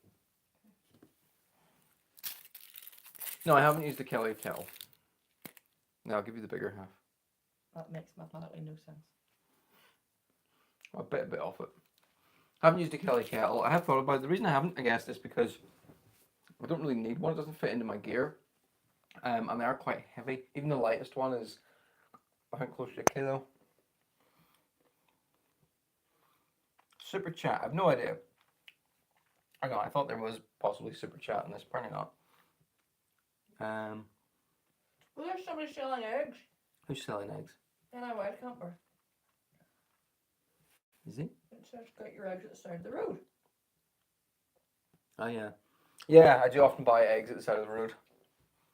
No, I haven't used the Kelly Kettle. No, I'll give you the bigger half. That makes mathematically no sense. I'll bit a bit off it. I haven't used a Kelly Kettle. I have thought about it. The reason I haven't, I guess, is because I don't really need one. It doesn't fit into my gear. And they are quite heavy. Even the lightest one is, I think, close to a kilo. Super Chat. I have no idea. Hang on, I thought there was possibly Super Chat in this. Apparently not. Well, there's somebody selling eggs. Who's selling eggs? In our white camper. Is he? It says, get your eggs at the side of the road. Oh, yeah. Yeah, I do often buy eggs at the side of the road.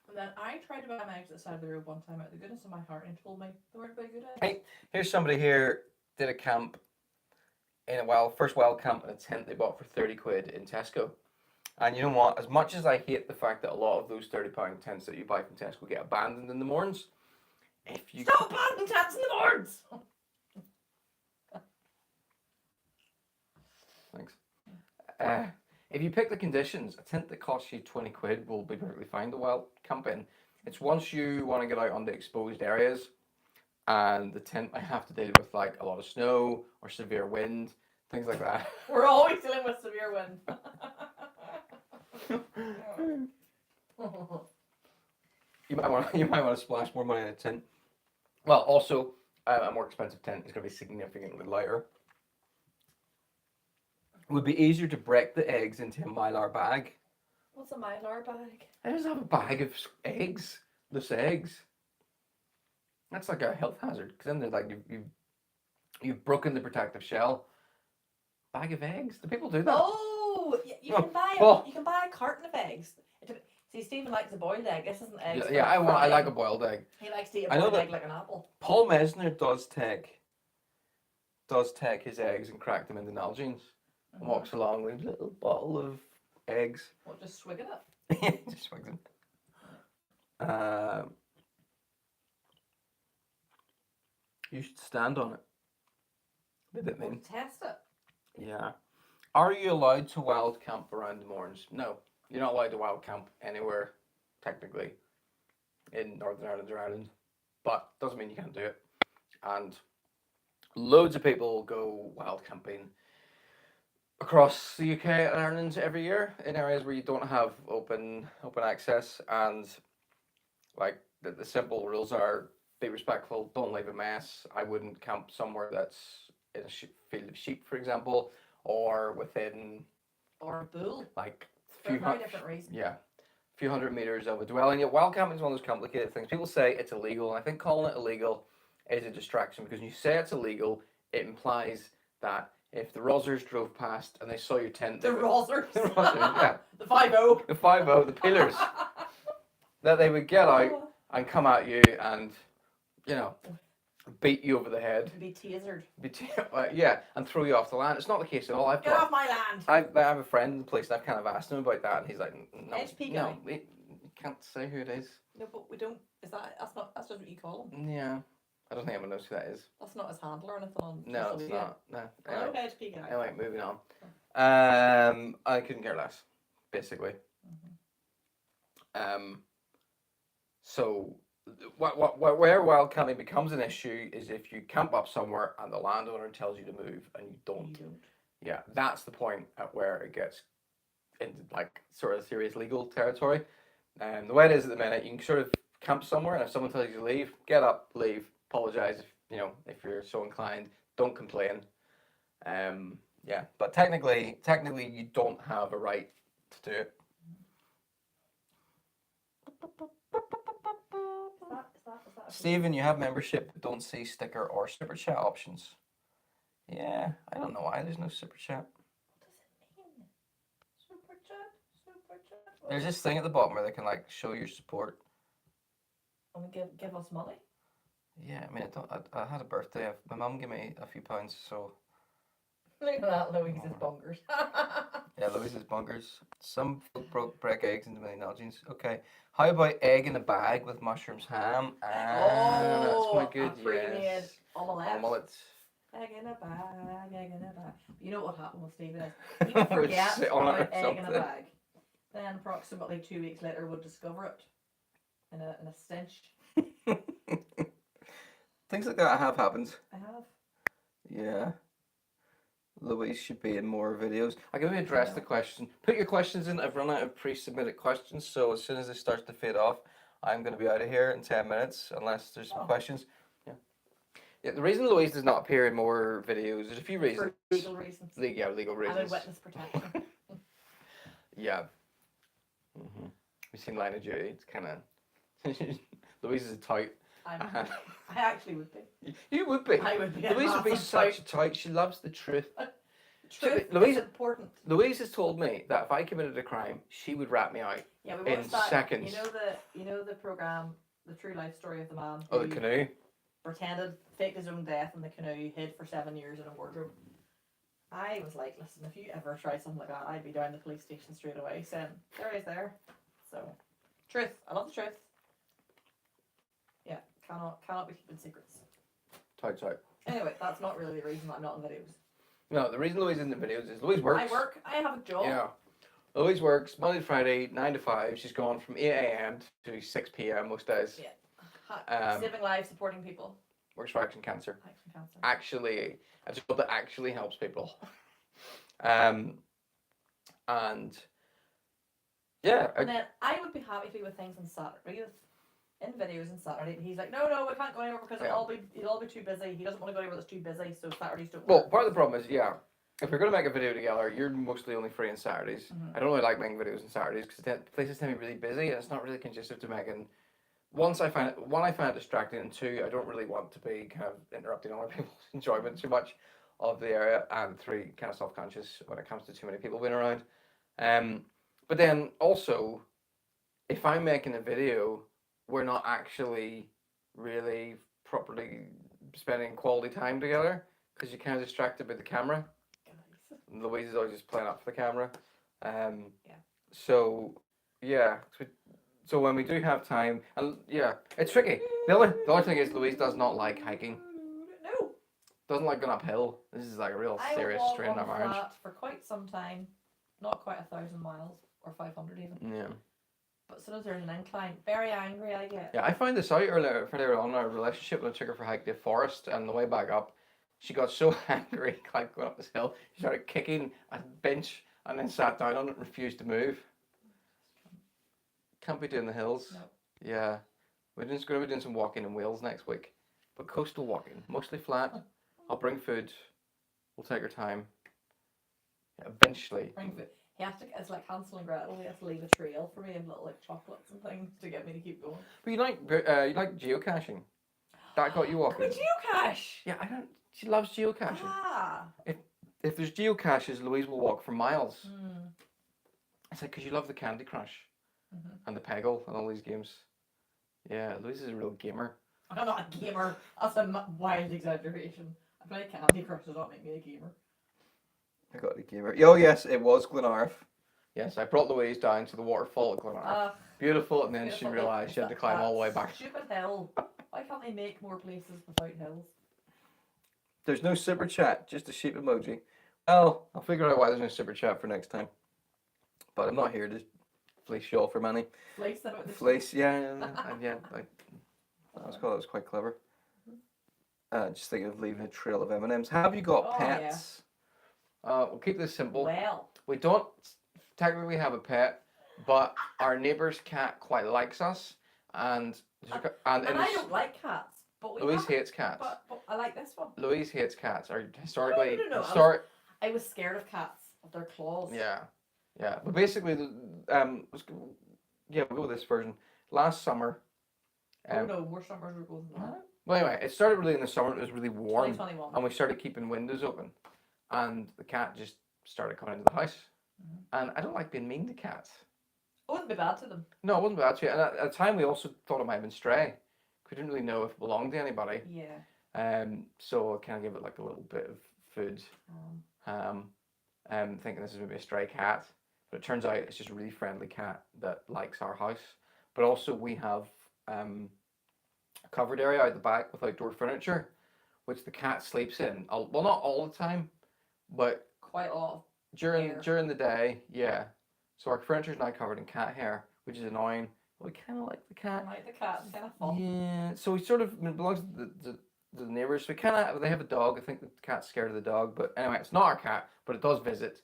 And then I tried to buy my eggs at the side of the road one time out of the goodness of my heart and told me they weren't very good eggs. Hey, here's somebody here did a camp in a first wild camp in a tent they bought for 30 quid in Tesco. And you know what? As much as I hate the fact that a lot of those £30 tents that you buy from Tesco get abandoned in the mornings, if you Stop abandoning tents in the morns! Thanks. If you pick the conditions, a tent that costs you 20 quid will be perfectly fine to wild camp in. It's once you want to get out on the exposed areas and the tent might have to deal with like a lot of snow or severe wind, things like that. We're always dealing with severe wind. You might want to splash more money in a tent. Well, also a more expensive tent is going to be significantly lighter. It would be easier to break the eggs into a mylar bag. What's a mylar bag? I just have a bag of eggs, loose eggs. That's like a health hazard because then they're like you've broken the protective shell. Bag of eggs. Do people do that? Oh, you can buy you can buy a carton of eggs. See, Stephen likes a boiled egg. This isn't eggs. Yeah, I like a boiled egg. He likes to eat a boiled egg like an apple. Paul Mesner does take his eggs and crack them into Nalgene's and walks along with a little bottle of eggs. What, just swigging it? Just swigs them. You should stand on it. Did it mean? Test it. Yeah. Are you allowed to wild camp around the morns? No. You're not allowed to wild camp anywhere, technically, in Northern Ireland or Ireland. But doesn't mean you can't do it. And loads of people go wild camping across the UK and Ireland every year in areas where you don't have open access. And like the simple rules are: be respectful, don't leave a mess. I wouldn't camp somewhere that's in a field of sheep, for example, or within or a bull. Like for very different reasons. Yeah, a few hundred meters of a dwelling. Yeah, wild camping is one of those complicated things. People say it's illegal, and I think calling it illegal is a distraction because when you say it's illegal, it implies that if the Rozzers drove past and they saw your tent, the Rozzers, yeah, the 5-0, the 5-0, the pillars, that they would get out and come at you and, you know, beat you over the head. Be tasered. Yeah, and throw you off the land. It's not the case at all. Get off my land. I have a friend in the place, and I've kind of asked him about that, and he's like, no, HP no, guy. you can't say who it is. No, but we don't. That's just what you call him. Yeah, I don't think anyone knows who that is. That's not his handle or anything on. No, it's not. No. Hello, HP guy. Anyway, moving on. I couldn't care less, basically. So, where wild camping becomes an issue is if you camp up somewhere and the landowner tells you to move and you don't. Yeah, that's the point at where it gets into like sort of serious legal territory. And the way it is at the minute, you can sort of camp somewhere, and if someone tells you to leave, get up, leave, apologize if you're so inclined, don't complain. Yeah, but technically you don't have a right to do it. Stephen, you have membership, but don't see sticker or super chat options. Yeah, I don't know why there's no super chat. What does it mean? Super chat? Super chat? There's this thing at the bottom where they can like show your support. And give us money? Yeah, I mean, I had a birthday. My mum gave me a few pounds, so. Look at that, Louise is bonkers. Yeah, Louise is bonkers. Some folk break eggs into mini Nalgene's. Okay. How about egg in a bag with mushrooms, ham? That's quite good. A pre-made omelette. Omelette. Egg in a bag, egg in a bag. You know what happened with Stephen is he would forget Sit on it about or egg in a something. bag. Then approximately 2 weeks later would discover it in a stench. Things like that have happened. I have. Yeah. Louise should be in more videos. I'm going to address the question. Put your questions in. I've run out of pre-submitted questions, so as soon as it starts to fade off, I'm going to be out of here in 10 minutes, unless there's some questions. Yeah, the reason Louise does not appear in more videos, there's a few reasons. For legal reasons. Legal reasons. And in witness protection. Yeah. We've seen Line of Duty. It's kind of... Louise is a type. I actually would be. You would be. I would be. Louise would be such a type. She loves the truth. Truth Louise is important. Louise has told me that if I committed a crime, she would rat me out. Yeah, we watched in that. seconds. You know the program, The True Life Story of the Man Oh, who the canoe. faked his own death in the canoe, hid for 7 years in a wardrobe. I was like, listen, if you ever try something like that, I'd be down the police station straight away saying, there he is there. So, truth. I love the truth. Yeah, cannot be keeping secrets. Tight. Anyway, that's not really the reason I'm not in videos. No, the reason Louise isn't in the videos is Louise works. I work. I have a job. Yeah. Louise works Monday to Friday, 9 to 5. She's gone from 8 a.m. to 6 p.m. most days. Yeah. Saving lives, supporting people. Works for Action Cancer. Action Cancer. Actually, a job that actually helps people. And yeah. And then I would be happy to do with things on Saturday, in videos on Saturday. And he's like, no, we can't go anywhere because it'll all be too busy. He doesn't want to go anywhere that's too busy, so Saturdays don't Well, work. part of the problem is, if you're going to make a video together, you're mostly only free on Saturdays. Mm-hmm. I don't really like making videos on Saturdays because places tend to be really busy and it's not really conducive to making. One, I find it distracting, and two, I don't really want to be kind of interrupting other people's enjoyment too much of the area, and three, kind of self-conscious when it comes to too many people being around. But then also, if I'm making a video, we're not actually really properly spending quality time together because you're kind of distracted by the camera. Louise is always just playing up for the camera. So yeah. So when we do have time, and yeah, it's tricky. The other thing is Louise does not like hiking. No. Doesn't like going uphill. This is like a real serious strain on our marriage. That for quite some time, not quite 1,000 miles or 500 even. Yeah. But as soon as there's an incline, very angry I get. Yeah, I found this out earlier on in our relationship when I took her for a hike to the forest, and on the way back up, she got so angry, like going up this hill, she started kicking a bench and then sat down on it and refused to move. Can't be doing the hills. No. Yeah. We're just going to be doing some walking in Wales next week. But coastal walking, mostly flat. I'll bring food. We'll take our time. Yeah, eventually. Bring food. He has to, it's like Hansel and Gretel, he has to leave a trail for me of little like chocolates and things to get me to keep going. But you like geocaching. That got you walking. Could geocache? Yeah, she loves geocaching. Ah. If there's geocaches, Louise will walk for miles. Mm. It's like because you love the Candy Crush. Mm-hmm. And the Peggle and all these games. Yeah, Louise is a real gamer. I'm not a gamer. That's a wild exaggeration. I play Candy Crush does not make me a gamer. I got the gamer. Oh yes, it was Glenarth. Yes, I brought Louise down to the waterfall at Glenarth. Beautiful, and then she realised she had to climb all the way back. Stupid hill. Why can't they make more places without hills? There's no super chat, just a sheep emoji. Well, I'll figure out why there's no super chat for next time. But I'm not here to fleece you all for money. Fleece, yeah, and yeah, that was quite clever. Just thinking of leaving a trail of M&Ms. Have you got pets? Yeah. We'll keep this simple. Well, we don't technically have a pet, but our neighbour's cat quite likes us, and I don't like cats. But Louise hates cats. But I like this one. Louise hates cats. Or historically, No. I was scared of cats, of their claws. Yeah. Yeah, but basically, we'll go with this version. Last summer. More summers were going than that. Well, anyway, it started really in the summer. It was really warm, 2021. and we started keeping windows open, and the cat just started coming into the house. Mm-hmm. And I don't like being mean to cats. It wouldn't be bad to them. No, it wasn't bad to you. And at the time, we also thought it might have been stray. We didn't really know if it belonged to anybody. Yeah. So I kind of gave it like a little bit of food. Thinking this is maybe a stray cat. But it turns out it's just a really friendly cat that likes our house. But also we have a covered area out the back with outdoor furniture, which the cat sleeps in. Well, not all the time, but quite a lot. During the day, yeah. So our furniture is now covered in cat hair, which is annoying. But we kind of like the cat. I like the cat. It's kind of fun. Yeah. So we sort of it belongs to the neighbours. So we kind of they have a dog. I think the cat's scared of the dog, but anyway, it's not our cat, but it does visit.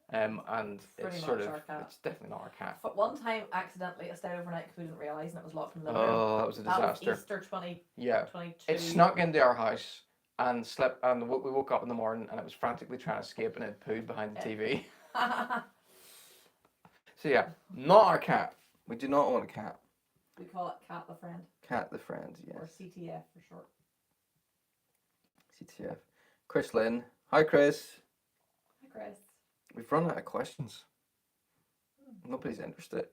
And it's sort of it's definitely not our cat. But one time, accidentally, it stayed overnight because we didn't realise, and it was locked in the living room. Oh, that was a disaster. That was Easter 2022. It snuck into our house and slept, and we woke up in the morning, and it was frantically trying to escape, and it pooed behind the TV. So yeah, not our cat. We do not own a cat. We call it Cat the Friend. Cat the Friend, yes. Or CTF for short. CTF. Chris Lynn. Hi, Chris. Hi, Chris. We've run out of questions. Nobody's interested.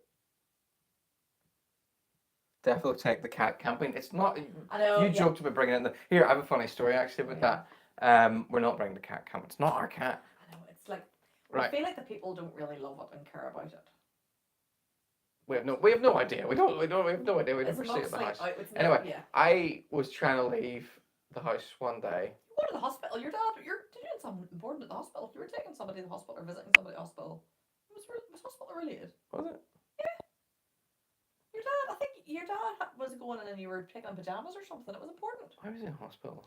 Definitely take the cat camping. It's not. I know. You joked about bringing it in. Here, I have a funny story actually about that. We're not bringing the cat camping. It's not our cat. Right. I feel like the people don't really love it and care about it. We have no idea. We have no idea. We It's never see it in the mostly house. it's Anyway, never, yeah. I was trying to leave the house one day. Go to the hospital. You're doing something important at the hospital. You were taking somebody to the hospital or visiting somebody at the hospital. It was hospital related. Was it? Your dad, I think your dad was going in and you were taking pajamas or something. It was important. I was in hospital.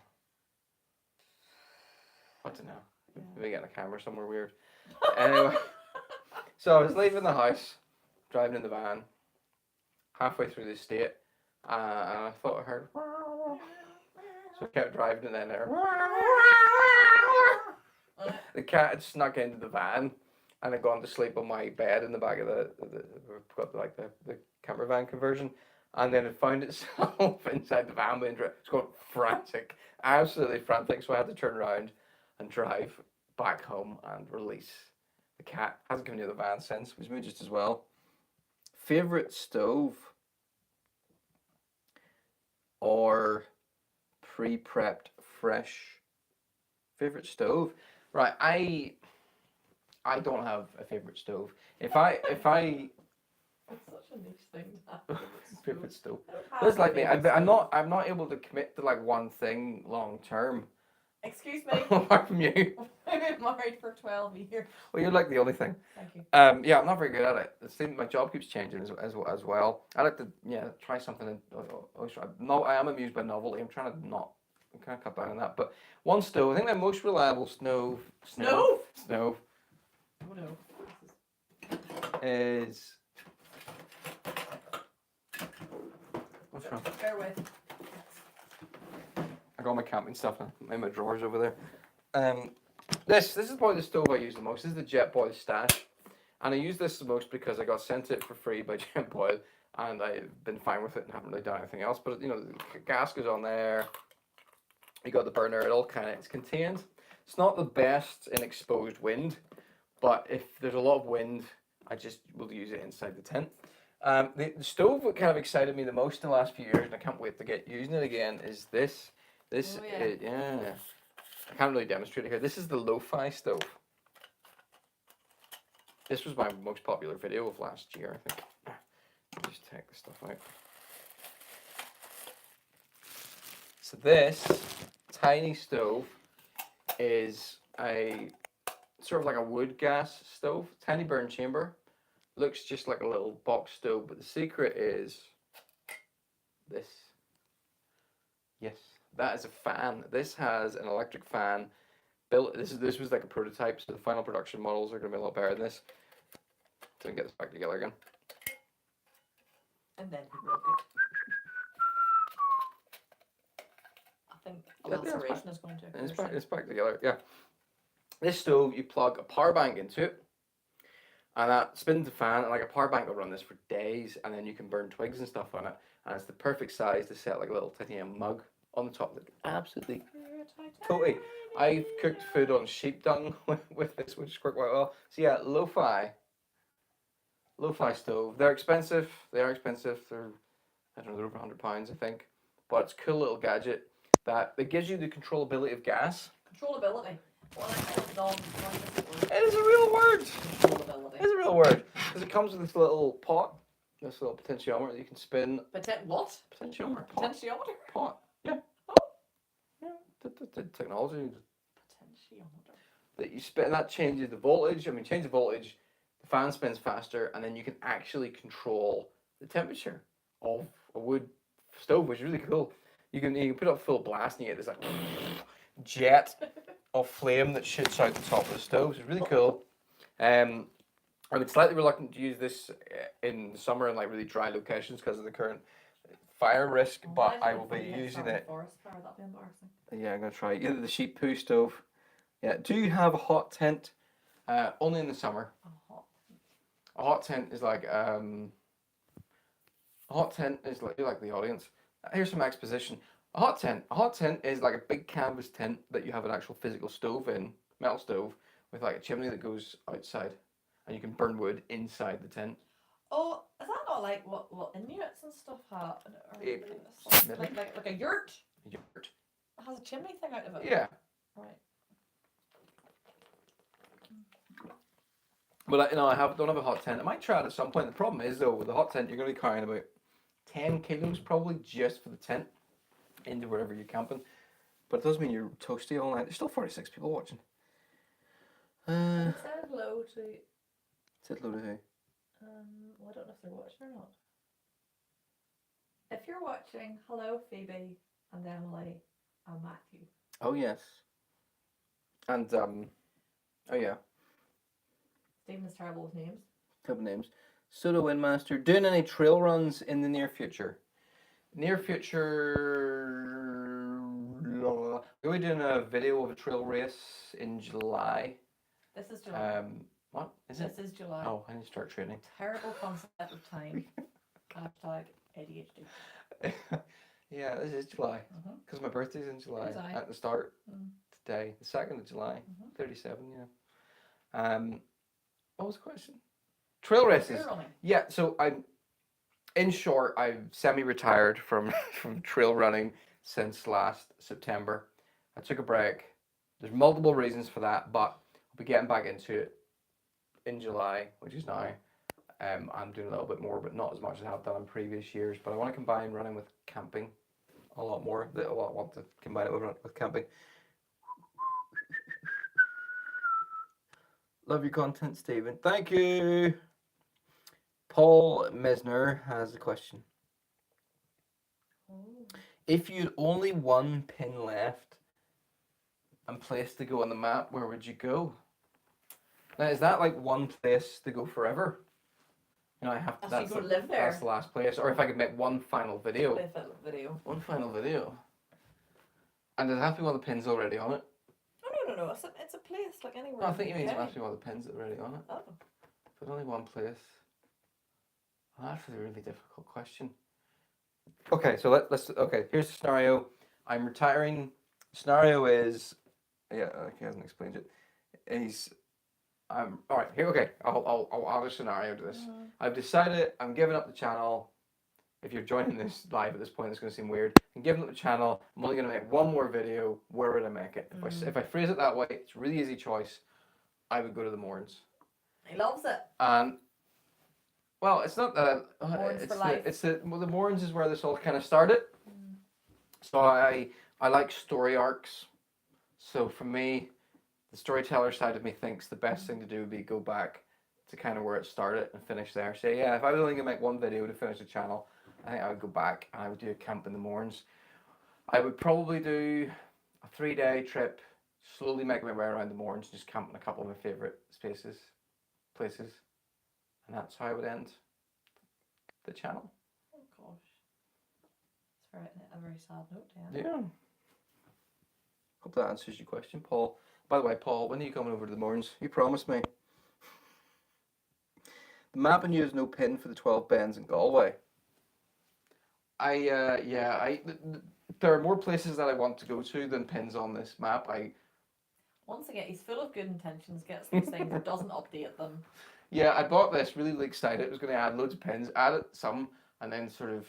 I don't know. Yeah. Maybe getting a camera somewhere weird. Anyway, so I was leaving the house, driving in the van, halfway through the estate, and I thought I heard. So I kept driving, and then there. The cat had snuck into the van and had gone to sleep on my bed in the back of we've got like the camper van conversion, and then it found itself inside the van window. It's going frantic, absolutely frantic. So I had to turn around and drive back home and release the cat. Hasn't come near the van since. Was moved just as well. Favorite stove or pre-prepped fresh? Favorite stove? Right, I don't have a favorite stove. If I It's such a niche thing to have. favorite stove. I don't That's have like a me. favourite I'm stove. not able to commit to like one thing long term. Excuse me. Apart from you. I've been married for 12 years. Well, you're like the only thing. Thank you. Yeah, I'm not very good at it. It seems my job keeps changing as well. I like to try something. I am amused by novelty. I'm trying to not. I'm kind of cut down on that. But one stove. I think my most reliable stove. Stove? Stove Oh no. is. What's wrong? Bear with. I got my camping stuff in my drawers over there. This is probably the stove I use the most. This is the Jetboil Stash, and I use this the most because I got sent it for free by Jetboil, and I've been fine with it and haven't really done anything else. But you know, the gas goes on there. You got the burner. It's contained. It's not the best in exposed wind, but if there's a lot of wind, I just will use it inside the tent. The stove that kind of excited me the most in the last few years, and I can't wait to get using it again, is this. This, Oh, yeah. yeah. I can't really demonstrate it here. This is the lo-fi stove. This was my most popular video of last year, I think. Let me just take this stuff out. So this tiny stove is a sort of like a wood gas stove, tiny burn chamber. Looks just like a little box stove, but the secret is this. Yes, that is a fan. This has an electric fan built. This was like a prototype, so the final production models are going to be a lot better than this. So we can get this back together again. And then he broke it. I think laceration is going to occur. It's back together, yeah. This stove, you plug a power bank into it, and that spins the fan, and like a power bank will run this for days, and then you can burn twigs and stuff on it, and it's the perfect size to set like a little titanium mug on the top of it. Absolutely. Totally. I've cooked food on sheep dung with this, which worked quite well. So yeah, lo-fi stove. They're expensive. They're, I don't know, they're over £100, I think. But it's a cool little gadget that it gives you the controllability of gas. Controllability. Well, I don't It is a real word. Controllability. It's a real word. Because it comes with this little pot, this little potentiometer that you can spin. What? Potentiometer. Pot. Potentiometer? Pot. Yeah. Oh. Yeah. The technology. Potentiometer. That you spin, that changes the voltage. I mean, change the voltage, the fan spins faster, and then you can actually control the temperature of a wood stove, which is really cool. You can put it up full blast and you get this like jet of flame that shoots out the top of the stove. So it's really cool. I'm slightly reluctant to use this in the summer in like really dry locations because of the current fire risk, but I will be using it. Forest fire, that'd be embarrassing. Yeah, I'm gonna try either the sheep poo stove. Yeah. Do you have a hot tent? Only in the summer. A hot tent is like you're like the audience. Here's some exposition. A hot tent is like a big canvas tent that you have an actual physical stove in, metal stove, with like a chimney that goes outside, and you can burn wood inside the tent. Oh, is that not like what Inuits and stuff have? Yeah, Like a yurt? Yurt. It has a chimney thing out of it. Yeah. Right. But don't have a hot tent. I might try it at some point. The problem is though, with the hot tent, you're going to be carrying about 10 kilos probably just for the tent into wherever you're camping. But it does mean you're toasty all night. There's still 46 people watching. And said hello to. Said hello to who? Well, I don't know if they're watching or not. If you're watching, hello Phoebe and Emily and Matthew. Oh yes. And oh yeah. Stephen is terrible with names. Couple names. Soda Windmaster. Doing any trail runs in the near future? Near future. We're doing a video of a trail race in July. This is July. What is it? This is July. Oh, I need to start training. Terrible concept of time. Hashtag ADHD. Yeah, this is July because my birthday's in July at the start today, the 2nd of July, 37. Yeah. What was the question? Trail races. Yeah. So in short, I'm semi-retired from trail running since last September. I took a break. There's multiple reasons for that, but I'll be getting back into it in July, which is now. I'm doing a little bit more, but not as much as I have done in previous years. But I want to combine running with camping a lot more. I want to combine it with camping. Love your content, Stephen. Thank you. Paul Mesner has a question. If you had only one pin left and place to go on the map, where would you go? Now, is that like one place to go forever? You know, I have to. That's you go live there. That's the last place. Or if I could make one final video. One final video. And does it have to be one of the pins already on it? Oh, no. It's a place like anywhere. No, I think you mean it has to be one of the pins that are already on it. Oh. But only one place. Well, that's a really difficult question. Okay, so let's. Okay, here's the scenario. I'm retiring. Scenario is, yeah, he hasn't explained it. All right here. Okay, I'll add a scenario to this. I've decided I'm giving up the channel. If you're joining this live at this point, it's going to seem weird. I'm giving up the channel. I'm only going to make one more video. Where would I make it? If I phrase it that way, it's a really easy choice. I would go to the Mourns. He loves it. And well, it's not that. The Mourns is where this all kind of started. So I like story arcs. So for me, the storyteller side of me thinks the best thing to do would be go back to kind of where it started and finish there. So yeah, if I was only going to make one video to finish the channel, I think I would go back and I would do a camp in the Mourns. I would probably do a 3-day trip, slowly make my way around the Mourns, just camp in a couple of my favourite places. And that's how I would end the channel. Oh gosh. It's a very sad note to end. Yeah. Hope that answers your question, Paul. By the way, Paul, when are you coming over to the Mourns? You promised me. The map and you has no pin for the 12 bends in Galway. There are more places that I want to go to than pins on this map. Once again, he's full of good intentions, gets these things, but doesn't update them. Yeah, I bought this, really excited. It was going to add loads of pins, added some, and then sort of,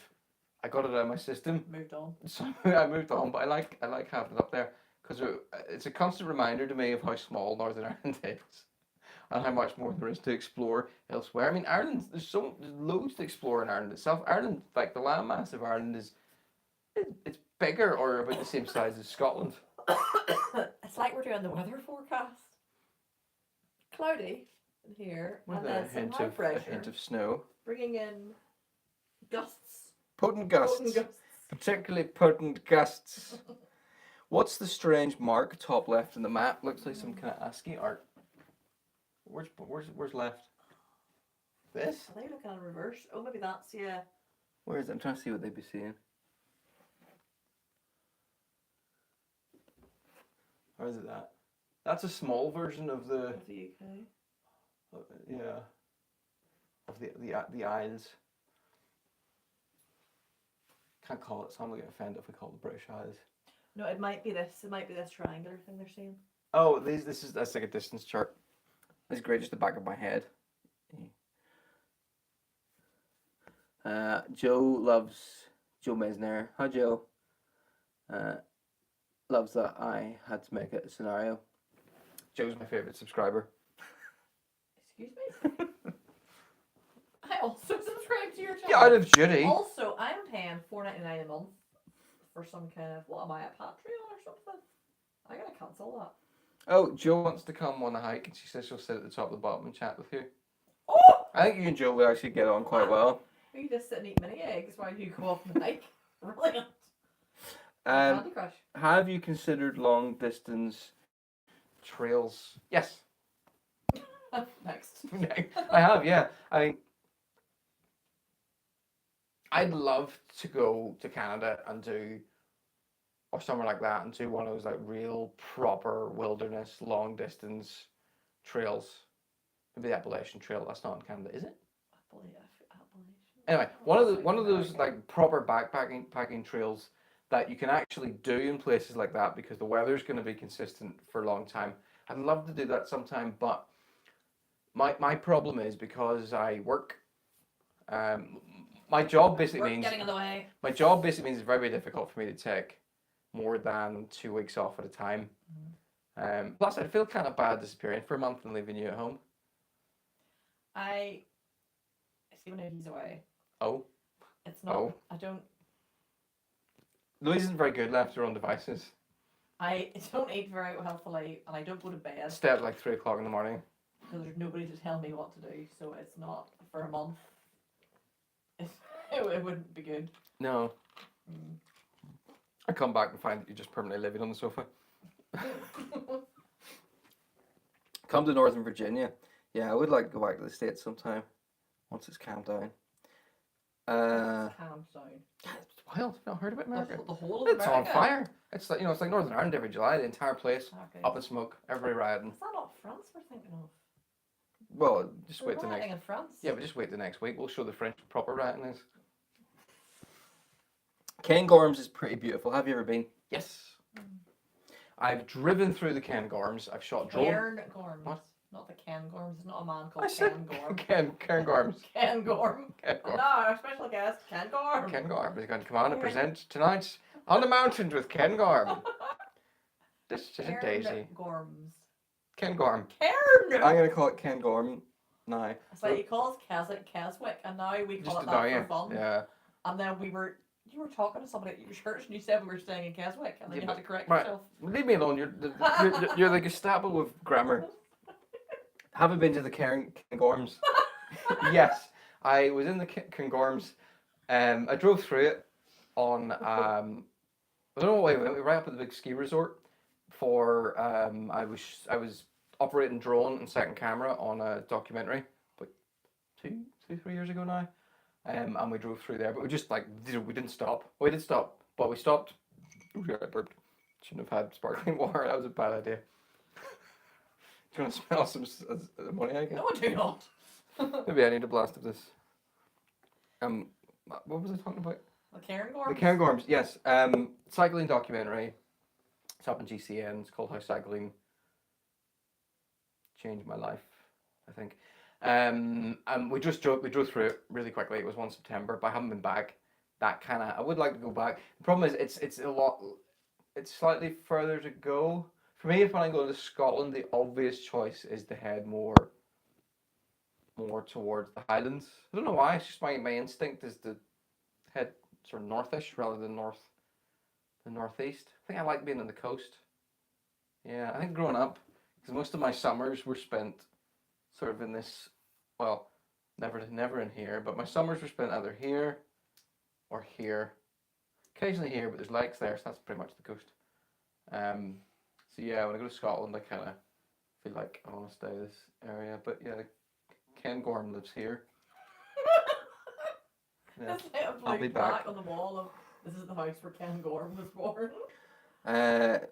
I got it out of my system. Moved on. So I moved on, but I like having it up there because it's a constant reminder to me of how small Northern Ireland is and how much more there is to explore elsewhere. I mean, Ireland, there's loads to explore in Ireland itself. Ireland, like the landmass of Ireland it's bigger or about the same size as Scotland. It's like we're doing the weather forecast. Cloudy here, with and then some high pressure. A hint of snow. Bringing in gusts. Potent gusts. Particularly potent gusts. What's the strange mark top left in the map? Looks like some kind of ASCII art. Where's left? This? Are they looking at reverse? Oh, maybe that's, yeah. Where is it? I'm trying to see what they'd be seeing. Or is it that? That's a small version of the UK. Yeah. Of the Isles. Can't call it. Someone will get offended if we call it the British Isles. No, it might be this. It might be this triangular thing they're seeing. Oh, that's like a distance chart. It's great, just the back of my head. Joe loves Joe Mesner. Hi, Joe. Loves that I had to make it a scenario. Joe's my favourite subscriber. Excuse me? I also subscribe to your channel. Yeah, out of duty. Also, I'm paying $4.99 a month for some kind of, what am I, a Patreon or something? I gotta cancel that. Oh, Joe wants to come on a hike, and she says she'll sit at the top of the bottom and chat with you. Oh! I think you and Joe will actually get on quite well. You just sit and eat mini eggs while you go off the hike. Brilliant. Um, Candy Crush. have you considered long distance trails? Yes. Next. I have, yeah. I mean, I'd love to go to Canada and do, or somewhere like that, and do one of those like real proper wilderness long distance trails. Maybe the Appalachian Trail. That's not in Canada, is it? Appalachian. Anyway, one of those like proper backpacking trails that you can actually do in places like that because the weather's going to be consistent for a long time. I'd love to do that sometime, but my problem is because I work. My job basically means getting in the way. my job basically means it's very, very difficult for me to take more than 2 weeks off at a time. Plus, I feel kind of bad disappearing for a month and leaving you at home. I see when he's away. Oh. It's not. Oh. I don't. Louise isn't very good left to her own devices. I don't eat very healthily, and I don't go to bed. Stay at like 3 o'clock in the morning. Because there's nobody to tell me what to do, so it's not for a month. It wouldn't be good. No. I come back and find that you're just permanently living on the sofa. Come to Northern Virginia. Yeah, I would like to go back to the States sometime. Once it's calmed down. Calm down. It's wild. You've not heard about America? The whole of It's America. on fire. It's like it's like Northern Ireland every July. The entire place Okay. up in smoke. Everybody rioting. Is that not France we're thinking of? Well, just We're wait the rioting next. in France. Yeah, but just wait the next week. We'll show the French what proper rioting is. Cairngorms is pretty beautiful. Have you ever been? Yes. I've driven through the Cairngorms. I've shot drone. Cairngorms. What? Not the Cairngorms. There's not a man I called said Cairngorm. Cairngorms. Cairngorm. Cairngorm. No, our special guest, Cairngorm. Cairngorm is going to come on and present tonight on the mountains with Cairngorm. This is a daisy. Cairngorms. Cairngorm. Cairn. I'm going to call it Cairngorm now. It's like he calls Keswick Keswick, and now we call it now, that for fun. Yeah. And then you were talking to somebody at your church, and you said we were staying in Keswick, and then you had to correct right. yourself. Leave me alone. You're the Gestapo of grammar. Haven't been to the Cairngorms. Yes, I was in the Cairngorms. I drove through it on. I don't know why we went right up at the big ski resort. For I was operating drone and second camera on a documentary, but 3 years ago now. And we drove through there, but we just like we didn't stop. We did stop, but we stopped. Oh yeah, I burped. Shouldn't have had sparkling water. That was a bad idea. Do you want to smell some ammonia? No, I do not. Maybe I need a blast of this. What was I talking about? The Cairngorms. The Cairngorms, yes. Cycling documentary. It's up in GCN. It's called How Cycling Changed My Life, I think. And we drove through it really quickly. It was 1 September, but I haven't been back. I would like to go back. The problem is it's slightly further to go. For me, if I go to Scotland, the obvious choice is to head more towards the Highlands. I don't know why. It's just my instinct is to head sort of northish rather than the northeast. I think I like being on the coast. Yeah, I think growing up, because most of my summers were spent sort of in this, well, never in here, but my summers were spent either here or here. Occasionally here, but there's lakes there, so that's pretty much the coast. So yeah, when I go to Scotland, I kind of feel like I want to stay this area. But yeah, Cairngorm lives here. Yeah. It's like a I'll be blue back. plaque on the wall of this is the house where Cairngorm was born.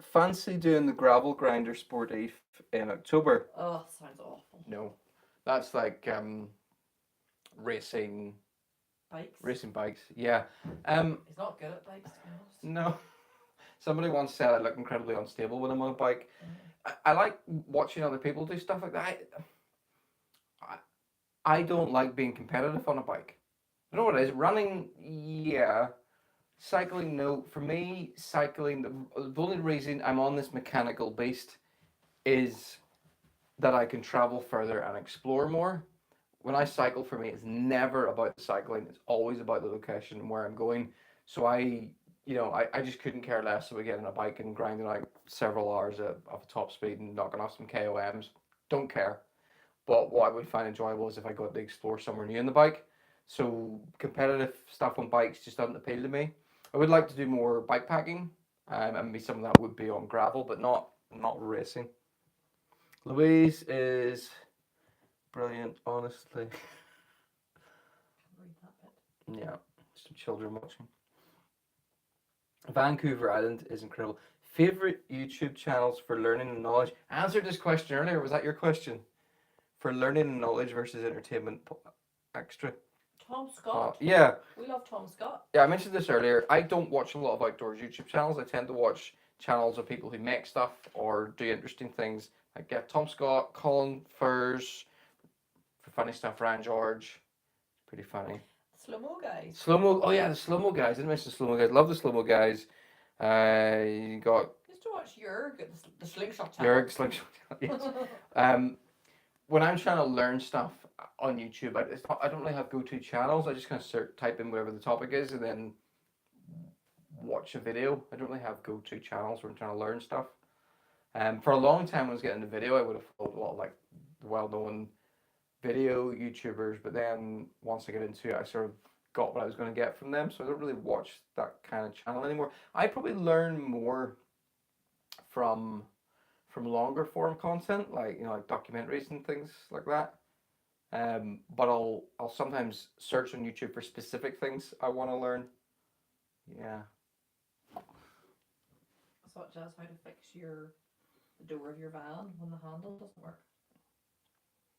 Fancy doing the gravel grinder sportive in October? Oh, sounds awful. No, that's like racing bikes. Yeah. He's not good at bikes, to be honest. No. Somebody once said I look incredibly unstable when I'm on a bike. I like watching other people do stuff like that. I don't like being competitive on a bike. I know what it is. Running, yeah. Cycling, no. For me, cycling, the only reason I'm on this mechanical beast is that I can travel further and explore more. When I cycle, for me, it's never about the cycling. It's always about the location and where I'm going. So I just couldn't care less about getting a bike and grinding out several hours of top speed and knocking off some KOMs. Don't care. But what I would find enjoyable is if I got to explore somewhere new in the bike. So competitive stuff on bikes just doesn't appeal to me. I would like to do more bike packing, and maybe some of that would be on gravel, but not racing. Louise is brilliant, honestly. Read that bit. Yeah, some children watching. Vancouver Island is incredible. Favorite YouTube channels for learning and knowledge? I answered this question earlier. Was that your question? For learning and knowledge versus entertainment extra? Tom Scott. Yeah. We love Tom Scott. Yeah, I mentioned this earlier. I don't watch a lot of outdoors YouTube channels. I tend to watch channels of people who make stuff or do interesting things. Like Tom Scott, Colin Furs, for funny stuff, Ryan George. Pretty funny. Slow mo guys. Slow mo. Oh yeah, the slow mo guys. I didn't mention the slow mo guys. Love the slow mo guys. You got Used to watch Jurg, the slingshot Jurg Slingshot. Yes. When I'm trying to learn stuff on YouTube, I don't really have go-to channels. I just kind of type in whatever the topic is and then watch a video. I don't really have go-to channels when I'm trying to learn stuff. For a long time when I was getting into video, I would have followed a lot of like the well-known video YouTubers, but then once I get into it, I sort of got what I was going to get from them, so I don't really watch that kind of channel anymore. I probably learn more from longer form content, like like documentaries and things like that. But I'll sometimes search on YouTube for specific things I want to learn. Yeah. Such as how to fix the door of your van when the handle doesn't work.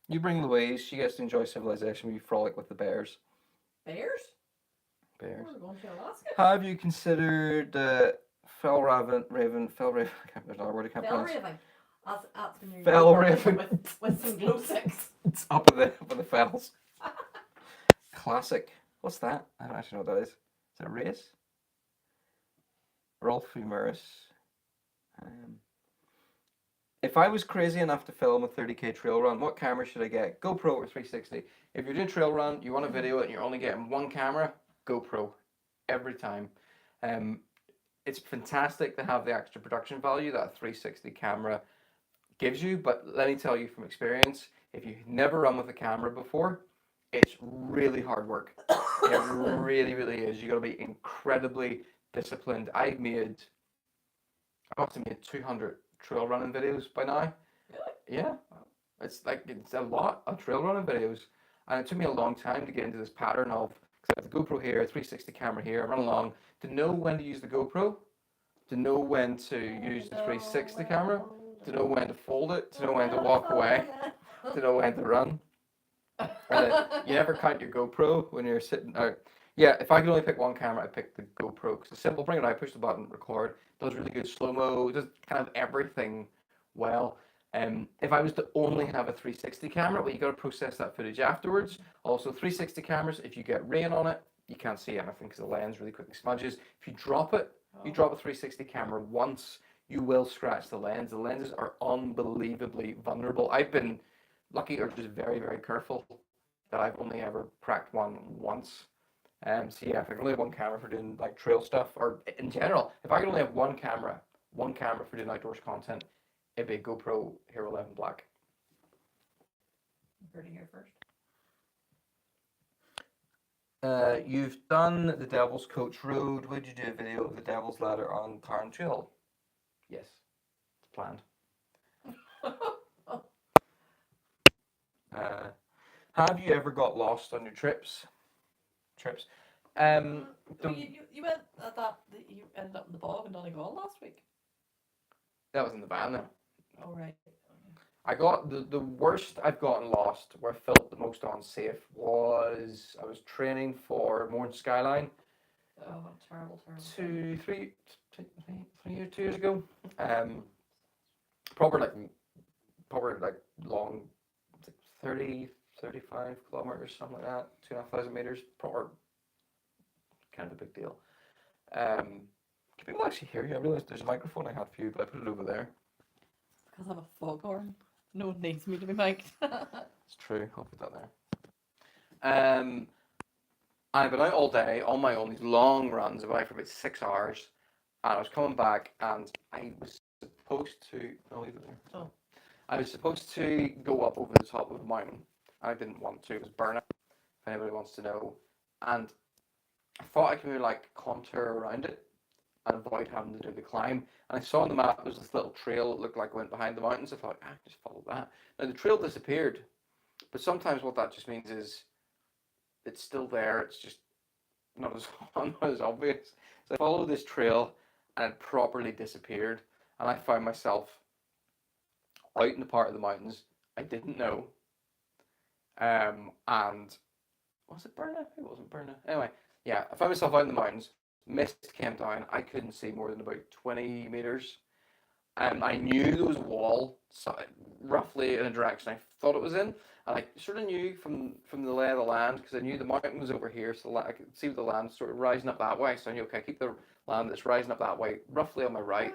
You bring Louise, she gets to enjoy civilization. You frolic with the bears. Bears? Bears. We're going to Alaska. Have you considered Fellraven? I can't. There's another word I can't pronounce. Fellraven. That's when you're Fellraven. with some glow sticks. It's up in the fells. Classic. What's that? I don't actually know what that is. Is it a race? Rolf Fumeris. If I was crazy enough to film a 30k trail run, what camera should I get? GoPro or 360? If you're doing trail run, you want a video and you're only getting one camera, GoPro. Every time. It's fantastic to have the extra production value that a 360 camera gives you, but let me tell you from experience, if you've never run with a camera before, it's really hard work. It really, really is. You got to be incredibly disciplined. I must have made 200 trail running videos by now. Really? Yeah, it's a lot of trail running videos, and it took me a long time to get into this pattern of, because I have the GoPro here, 360 camera here, I run along, to know when to use the GoPro, to know when to use the 360 camera, to know when to fold it, to know when to walk away, to know when to run. You never count your GoPro when you're sitting out. Yeah, if I could only pick one camera, I'd pick the GoPro because it's simple. Bring it out, push the button, record. Does really good slow mo. Does kind of everything well. If I was to only have a 360 camera, well, you got to process that footage afterwards. Also, 360 cameras, if you get rain on it, you can't see anything because the lens really quickly smudges. If you drop it, you drop a 360 camera once, you will scratch the lens. The lenses are unbelievably vulnerable. I've been lucky or just very, very careful that I've only ever cracked one once. So yeah, if I could only have one camera for doing like trail stuff, or in general, if I could only have one camera for doing outdoors content, it'd be a GoPro Hero 11 Black. You heard it here first. You've done the Devil's Coach Road. Would you do a video of the Devil's Ladder on Tarn Trail? Yes, it's planned. Have you ever got lost on your trips? You went at that. You ended up in the bog in Donegal last week. That was in the van though. Oh right. I got the worst I've gotten lost, where I felt the most unsafe, was I was training for Mourne Skyline. Oh, terrible. 3 years ago. Proper like long, 30, 35 kilometers, something like that, 2,500 meters. Proper, kind of a big deal. Can people actually hear you? I realised there's a microphone I had for you, but I put it over there. Because I have a foghorn. No one needs me to be mic'd. It's true. I'll put that there. I've been out all day on my own, these long runs, about for about 6 hours, and I was coming back, and I was supposed to. I'll leave it there. Oh. I was supposed to go up over the top of the mountain. I didn't want to. It was burnout. If anybody wants to know, and I thought I could maybe like contour around it and avoid having to do the climb. And I saw on the map there was this little trail that looked like it went behind the mountains. I thought, I can just follow that. Now the trail disappeared, but sometimes what that just means is it's still there. It's just not as not as obvious. So I followed this trail, and it properly disappeared. And I found myself out in the part of the mountains I didn't know. And was it Burna? It wasn't Burna. Anyway, yeah, I found myself out in the mountains. Mist came down. I couldn't see more than about 20 meters. I knew there was a wall, so roughly in a direction I thought it was in, and I sort of knew from the lay of the land because I knew the mountain was over here, so I could see the land sort of rising up that way. So I knew, okay, keep the land that's rising up that way roughly on my right,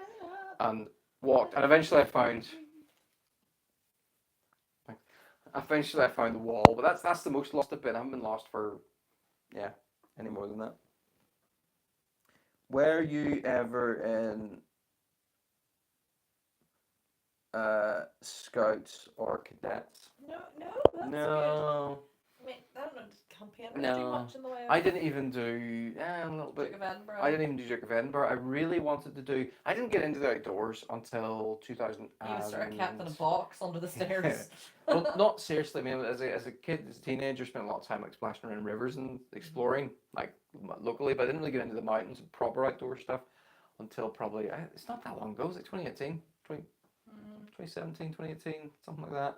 and walked. And eventually I found the wall, but that's the most lost I've been. I haven't been lost for any more than that. Were you ever in scouts or cadets? No, that's No. good. I mean, I don't know, campaign No. too much in the way of I didn't even do a little bit. Duke of Edinburgh. I didn't even do Duke of Edinburgh. I really wanted to do. I didn't get into the outdoors until 2000. You was sort of kept in a box under the stairs. Well, not seriously. I mean, as a kid, as a teenager, spent a lot of time like splashing around rivers and exploring, like locally. But I didn't really get into the mountains and proper outdoor stuff until probably it's not that long ago. It was like 2018, 2017, 2018, something like that.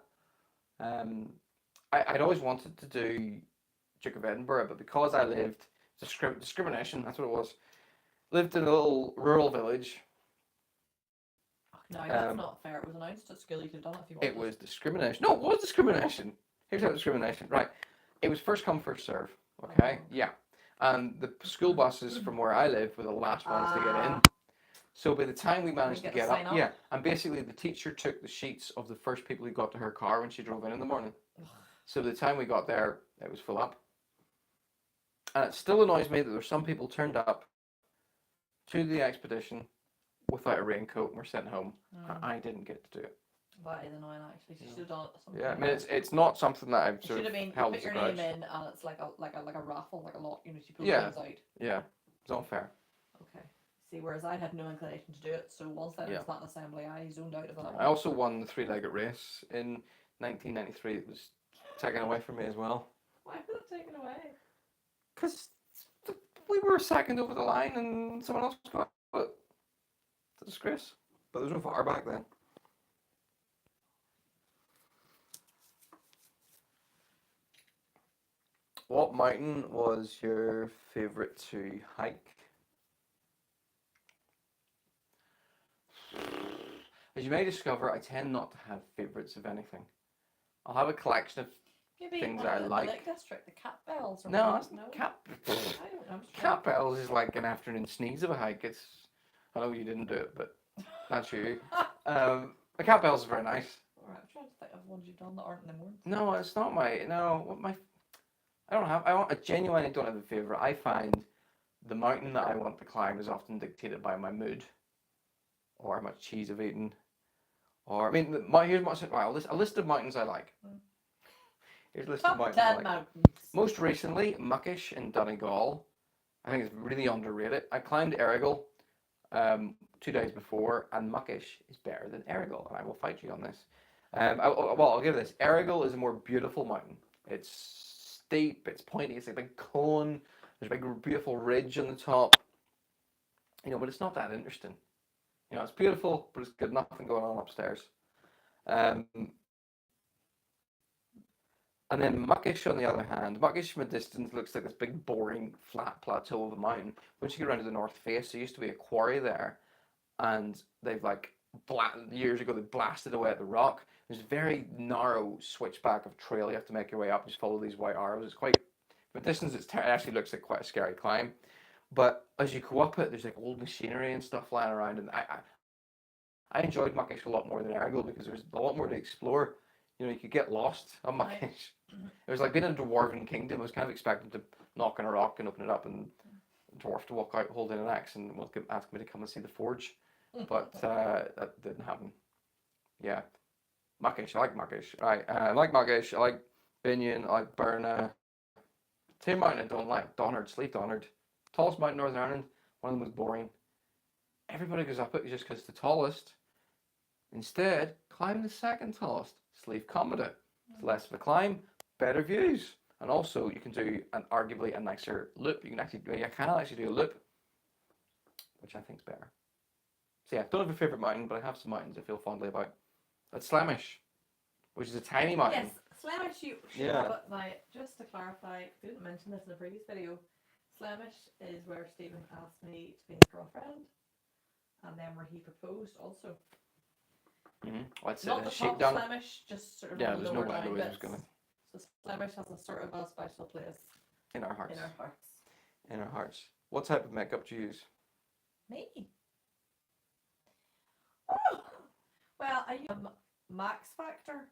I'd always wanted to do Duke of Edinburgh, but because I lived discrimination, that's what it was. Lived in a little rural village. No, that's not fair. It was announced at school. You could have done it if you wanted. It was discrimination. No, it was discrimination. Here's how discrimination. Right. It was first come, first serve. Okay. Oh. Yeah. And the school buses from where I live were the last ones to get in. So by the time we managed to get up, and basically the teacher took the sheets of the first people who got to her car when she drove in the morning. So by the time we got there, it was full up. And it still annoys me that there's some people turned up to the expedition without a raincoat and were sent home. And I didn't get to do it. That is annoying, actually. She should have done it. Yeah, I mean it's not something that I've sort of been. held You put your name in, and it's like a raffle, like a lot. You know, she pulls things out. Yeah, it's unfair. Okay. See, whereas I had no inclination to do it, so once I was that assembly, I zoned out of it. I also won the three-legged race in 1993. It was taken away from me as well. Why was it taken away? Because we were second over the line and someone else got it. It's a disgrace. But there was no VAR back then. What mountain was your favourite to hike? As you may discover, I tend not to have favourites of anything. I'll have a collection of things I like. The Lake District, the Cat Bells. No, that's not I don't know. Cat Bells is like an afternoon sneeze of a hike. I know you didn't do it, but that's you. The Cat Bells is very nice. Alright, I'm trying to think of ones you've done that aren't in the morning. No, it's not I genuinely don't have a favourite. I find the mountain that I want to climb is often dictated by my mood, or how much cheese I've eaten, or I mean, here's a list of mountains I like. Here's a list of mountains I like. Mountains. Most recently, Muckish in Donegal. I think it's really underrated. I climbed Errigal 2 days before, and Muckish is better than Errigal, and I will fight you on this. I'll give this. Errigal is a more beautiful mountain. It's steep, it's pointy, it's like a big cone. There's a big, beautiful ridge on the top. But it's not that interesting. It's beautiful, but it's got nothing going on upstairs. And then Muckish, on the other hand, Muckish from a distance looks like this big, boring, flat plateau of a mountain. Once you get around to the north face, there used to be a quarry there, and they've years ago they blasted away at the rock. There's a very narrow switchback of trail you have to make your way up. Just follow these white arrows. It's quite, from a distance, it actually looks like quite a scary climb. But as you go up it, there's like old machinery and stuff lying around, and I enjoyed Muckish a lot more than Ergo because there's a lot more to explore. You know, you could get lost on Right. Muckish. It was like being in a dwarven kingdom. I was kind of expecting to knock on a rock and open it up and dwarf to walk out holding an axe and ask me to come and see the forge. But that didn't happen. Yeah. Muckish. I like Muckish. Right. I like Muckish. I like Binion. I like Burna. Two mountain I don't like. Donard. Sleeve Donard. Tallest mountain in Northern Ireland. One of the most boring. Everybody goes up it just because it's the tallest. Instead, climb the second tallest. Sleeve Commodore. It's less of a climb, better views. And also you can do an arguably a nicer loop. You can actually do a loop, which I think is better. So yeah, don't have a favourite mountain, but I have some mountains I feel fondly about. That's Slamish, which is a tiny mountain. Yes, Slamish, you should Yeah. have it. Now, just to clarify, I didn't mention this in the previous video. Slamish is where Stephen asked me to be his girlfriend, and then where he proposed also. Well, it's Not a the top shakedown. Slamish, just sort of Yeah, on the there's no lower way down Louise was bits. gonna So Slamish has a sort of a special place in our hearts. in our hearts. In our hearts. What type of makeup do you use? Me? Well, I use Max Factor,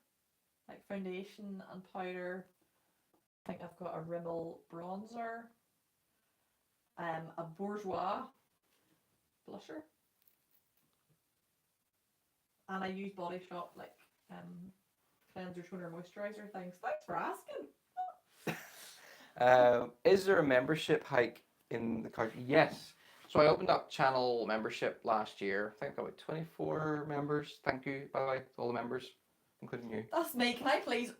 like foundation and powder. I think I've got a Rimmel bronzer, a Bourjois blusher, and I use Body Shop like cleanser, toner, moisturizer things. Thanks for asking. Is there a membership hike in the card? Yes. So I opened up channel membership last year. I think I got 24 members. Thank you, by the way, to all the members, including you. That's me. Can I please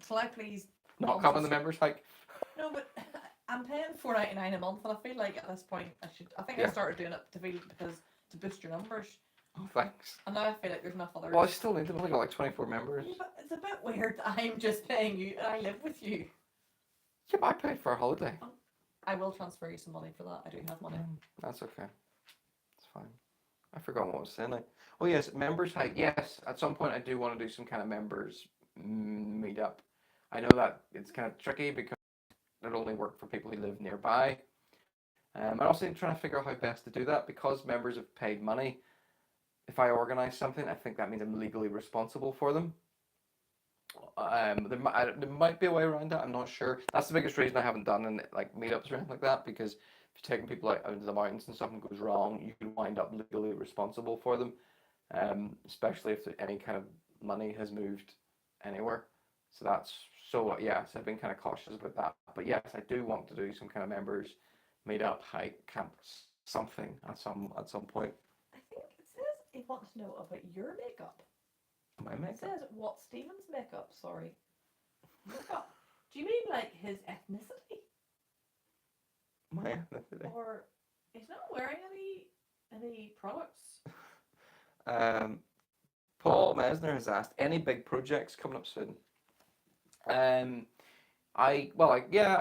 Not come on the members hike. No, but I'm paying $4.99 a month, and I feel like at this point I think I Yeah. started doing it to boost your numbers. Oh, thanks. And now I feel like there's enough others. Well, I still need them. I've only got like 24 members. Yeah, but it's a bit weird that I'm just paying you and I live with you. Yeah, but I paid for a holiday. I will transfer you some money for that. I do have money. That's okay. It's fine. I forgot what I was saying. Oh yes, members hike. Yes, at some point I do want to do some kind of members meetup. I know that it's kind of tricky because it only work for people who live nearby. I'm also trying to figure out how best to do that because members have paid money. If I organise something, I think that means I'm legally responsible for them. There might be a way around that. I'm not sure. That's the biggest reason I haven't done in like meetups or anything like that, because if you're taking people out into the mountains and something goes wrong, you can wind up legally responsible for them. Especially if any kind of money has moved anywhere. So yes, I've been kind of cautious about that. But yes, I do want to do some kind of members meetup, hike, camp, something at some point. I think it says it wants to know about your makeup. My It makeup. says what Stephen's makeup, sorry. Makeup. Do you mean like his ethnicity? My ethnicity. Or he's not wearing any products? Paul Mesner has asked, any big projects coming up soon? I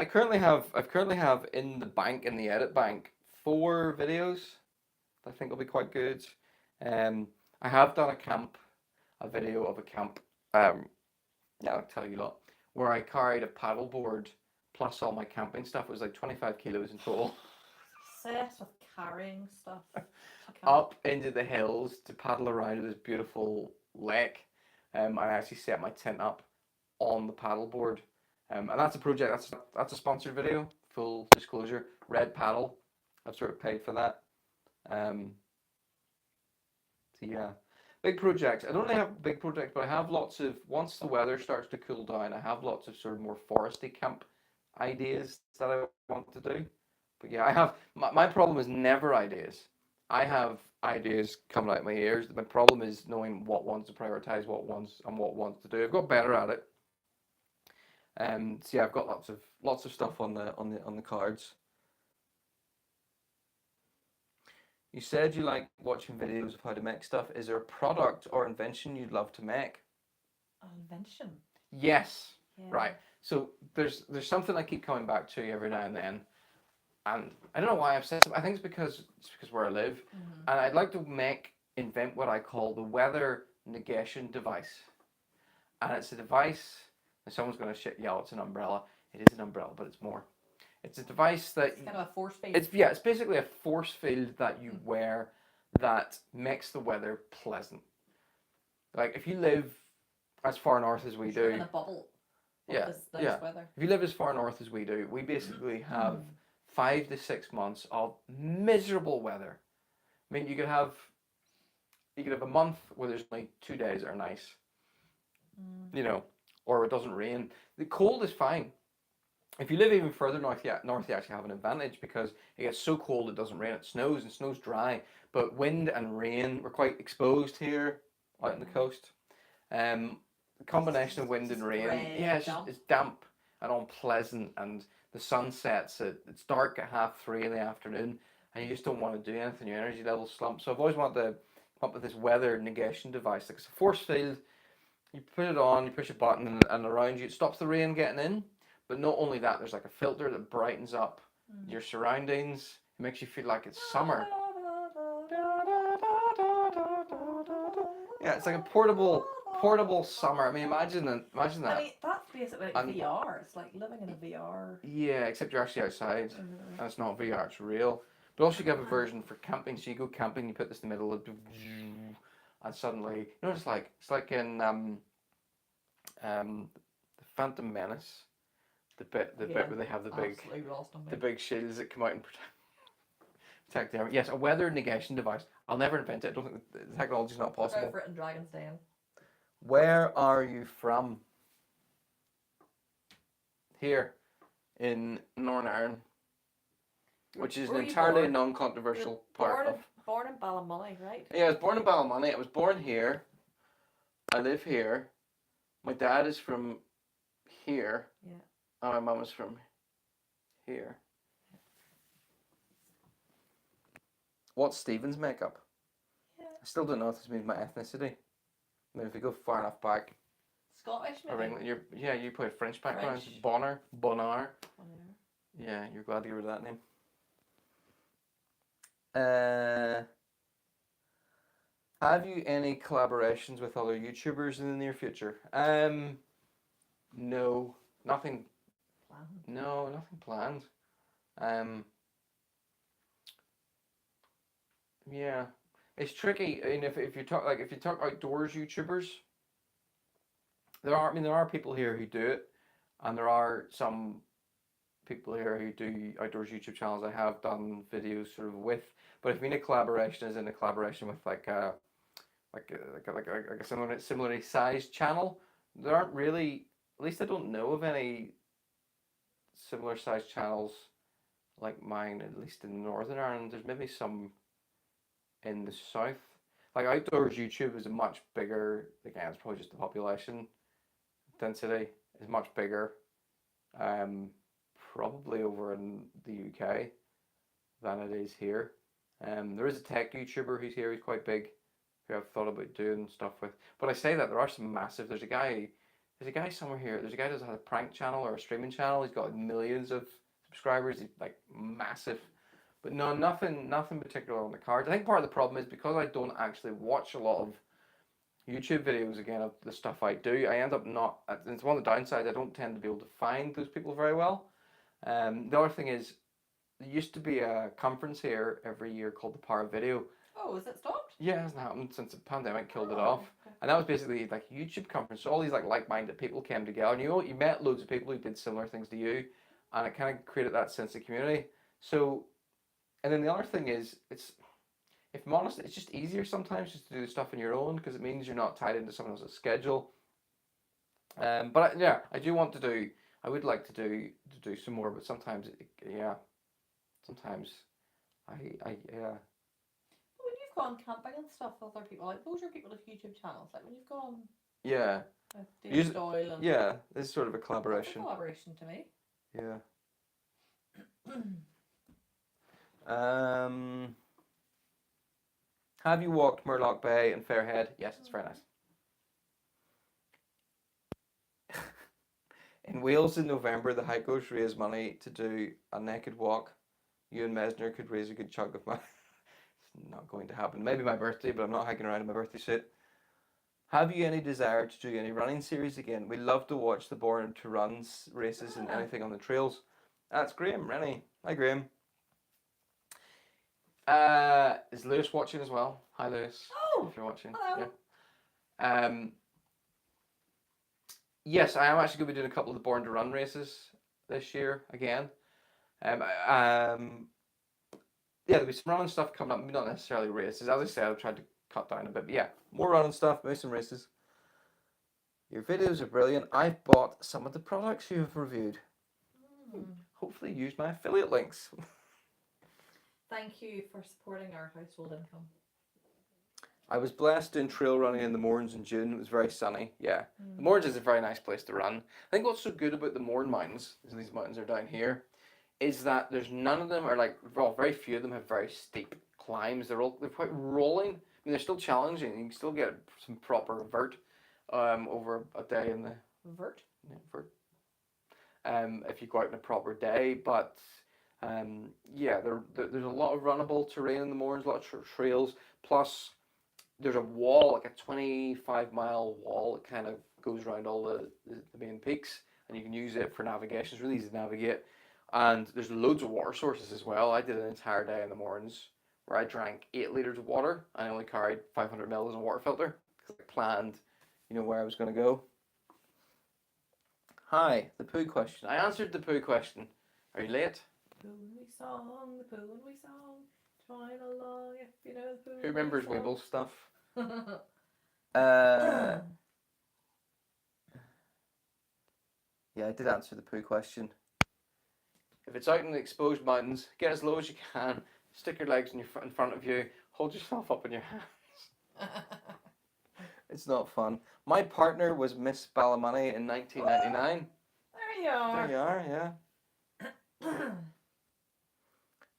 currently have in the edit bank 4 videos that I think will be quite good. I have done a video of a camp. I'll tell you a lot, where I carried a paddleboard plus all my camping stuff. It was like 25 kilos in total. Obsessed with carrying stuff. Up into the hills to paddle around this beautiful lake. I actually set my tent up on the paddleboard. And that's a project, that's a sponsored video, full disclosure. Red Paddle, I've sort of paid for that. So yeah, big projects. I don't really have big projects, but I have lots of, once the weather starts to cool down, I have lots of sort of more foresty camp ideas that I want to do. But yeah, I have, my problem is never ideas. I have ideas coming out of my ears. My problem is knowing what ones to prioritize, what ones to do. I've got better at it. So yeah, I've got lots of stuff on the cards. You said you like watching videos of how to make stuff. Is there a product or invention you'd love to make? An invention. Yes. Yeah. Right. So there's something I keep coming back to every now and then, and I don't know why I'm obsessed. I think it's because where I live, and I'd like to invent what I call the weather negation device, and it's a device. And someone's going to yell, it's an umbrella. It is an umbrella, but it's more. It's a device that It's kind of a force field. It's basically a force field that you wear that makes the weather pleasant. like if you live as far north as we You're in do, a bubble of yeah, this nice yeah. weather. If you live as far north as we do, we basically have 5 to 6 months of miserable weather. I mean, you could have a month where there's only 2 days that are nice, you know, or it doesn't rain. The cold is fine. If you live even further north, you actually have an advantage because it gets so cold it doesn't rain. It snows and snows dry, but wind and rain, we're quite exposed here out on the coast. The combination of wind and rain, grey, yeah, damp. it's damp and unpleasant, and the sun sets it's dark at 3:30 in the afternoon, and you just don't want to do anything. Your energy levels slump. So I've always wanted to come up with this weather negation device. Like it's a force field. You put it on, you push a button, and around you it stops the rain getting in. But not only that, there's like a filter that brightens up your surroundings. It makes you feel like it's summer. Yeah, it's like a portable summer. I mean, imagine that. I mean, that's basically like VR. It's like living in a VR. Yeah, except you're actually outside. And it's not VR, it's real. But also you have a version for camping. So you go camping, you put this in the middle of, and suddenly, you know, it's like in the Phantom Menace, the bit where they have the big shields that come out and protect the armor. Yes, a weather negation device. I'll never invent it. I don't think the technology's not possible. Go for it in Dragon's Den. Where are you from? Here, in Northern Ireland, which is an entirely non-controversial part of. Born in Ballymoney, right? Yeah, I was born in Ballymoney. I was born here. I live here. My dad is from here. Yeah. And my mum is from here. What's Stephen's makeup? Yeah. I still don't know if this means my ethnicity. I mean, if we go far enough back. Scottish, maybe? Or England, you play French background. French. Bonar. Yeah, you're glad to get rid of that name. Have you any collaborations with other YouTubers in the near future? No, nothing. No, nothing planned. Yeah, it's tricky. I mean, if you talk outdoors YouTubers, there are people here who do it, and there are some people here who do outdoors YouTube channels I have done videos sort of with. But if you mean a collaboration, is in a collaboration with like a similarly sized channel, there aren't really. At least I don't know of any similar sized channels like mine. At least in Northern Ireland, there's maybe some in the south. Like outdoors YouTube is a much bigger. Again, it's probably just the population density is much bigger. Probably over in the UK than it is here. There is a tech YouTuber who's here, who's quite big, who I've thought about doing stuff with. But I say that there are some massive. There's a guy somewhere here. There's a guy that has a prank channel or a streaming channel. He's got millions of subscribers. He's like massive. But no, nothing particular on the cards. I think part of the problem is because I don't actually watch a lot of YouTube videos again of the stuff I do. I end up not. It's one of the downsides. I don't tend to be able to find those people very well. The other thing is, there used to be a conference here every year called the Power of Video. Oh, is it stopped? Yeah, it hasn't happened since the pandemic killed it off. Okay. And that was basically like a YouTube conference. So all these like-minded people came together, and you met loads of people who did similar things to you, and it kind of created that sense of community. So, and then the other thing is, if I'm honest, it's just easier sometimes just to do stuff on your own because it means you're not tied into someone else's schedule. But I do want to do. I would like to do some more, but sometimes sometimes I When you've gone camping and stuff with other people, like those are people with YouTube channels. Like when you've gone. Yeah. David Doyle and yeah, this is sort of a collaboration. That's a collaboration to me. Yeah. Have you walked Murlock Bay and Fairhead? Yes, it's very nice. In Wales in November, the hikers raise money to do a naked walk. You and Mesner could raise a good chunk of money. It's not going to happen. Maybe my birthday, but I'm not hiking around in my birthday suit. Have you any desire to do any running series again? We love to watch the Born to Runs races and anything on the trails. That's Graham, Rennie. Hi, Graham. Is Lewis watching as well? Hi, Lewis. Oh, if you're watching. Hello. Yes, I am actually going to be doing a couple of the Born to Run races this year again. Yeah, there'll be some running stuff coming up, maybe not necessarily races. As I said, I've tried to cut down a bit, but yeah, more running stuff, maybe some races. Your videos are brilliant. I've bought some of the products you have reviewed. Hopefully use my affiliate links. Thank you for supporting our household income. I was blessed doing trail running in the Mournes in June. It was very sunny. Yeah, the Mournes is a very nice place to run. I think what's so good about the Mourne Mountains, and these mountains are down here, is that there's none of them are like, well, very few of them have very steep climbs. They're quite rolling. I mean, they're still challenging. You can still get some proper vert over a day in the Vert? yeah, vert. If you go out on a proper day, but yeah, there's a lot of runnable terrain in the Mournes, a lot of trails. Plus, there's a wall, like a 25-mile wall, that kind of goes around all the main peaks, and you can use it for navigation. It's really easy to navigate. And there's loads of water sources as well. I did an entire day in the Mournes where I drank 8 liters of water and I only carried 500 mils in a water filter because I planned, where I was going to go. Hi, the poo question. I answered the poo question. Are you late? The poo and we song, join along if you know the poo. Who remembers Weeble stuff? Yeah, I did answer the poo question. If it's out in the exposed mountains, get as low as you can, stick your legs in front of you, hold yourself up in your hands. It's not fun. My partner was Miss Ballymoney in 1999. There you are. There you are, yeah.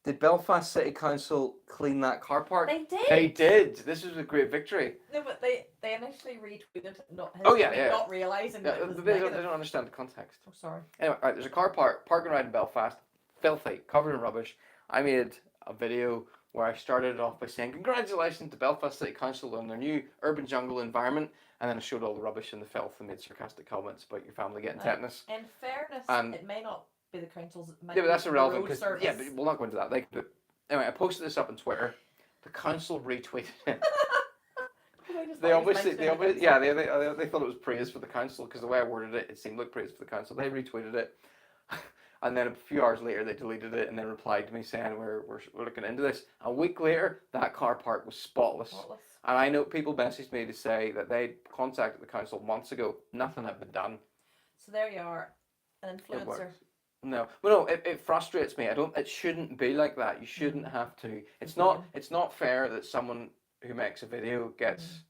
Did Belfast City Council clean that car park? They did. They did. This was a great victory. No, but they initially retweeted not his not realising that it was they negative. don't understand the context. Oh, sorry. Anyway, right, there's a car parking right in Belfast, filthy, covered in rubbish. I made a video where I started it off by saying congratulations to Belfast City Council on their new urban jungle environment, and then I showed all the rubbish and the filth and made sarcastic comments about your family getting tetanus. In fairness, it may not be the council's. Yeah, but that's irrelevant because but we'll not go into that. Anyway, I posted this up on Twitter. The council retweeted it. They obviously they thought it was praise for the council because the way I worded it, it seemed like praise for the council. They retweeted it, and then a few hours later they deleted it and then replied to me saying we're looking into this. A week later, that car park was spotless. And I know people messaged me to say that they contacted the council months ago. Nothing had been done. So there you are, an influencer. No, well, no, it frustrates me. It shouldn't be like that. You shouldn't have to. It's not fair that someone who makes a video gets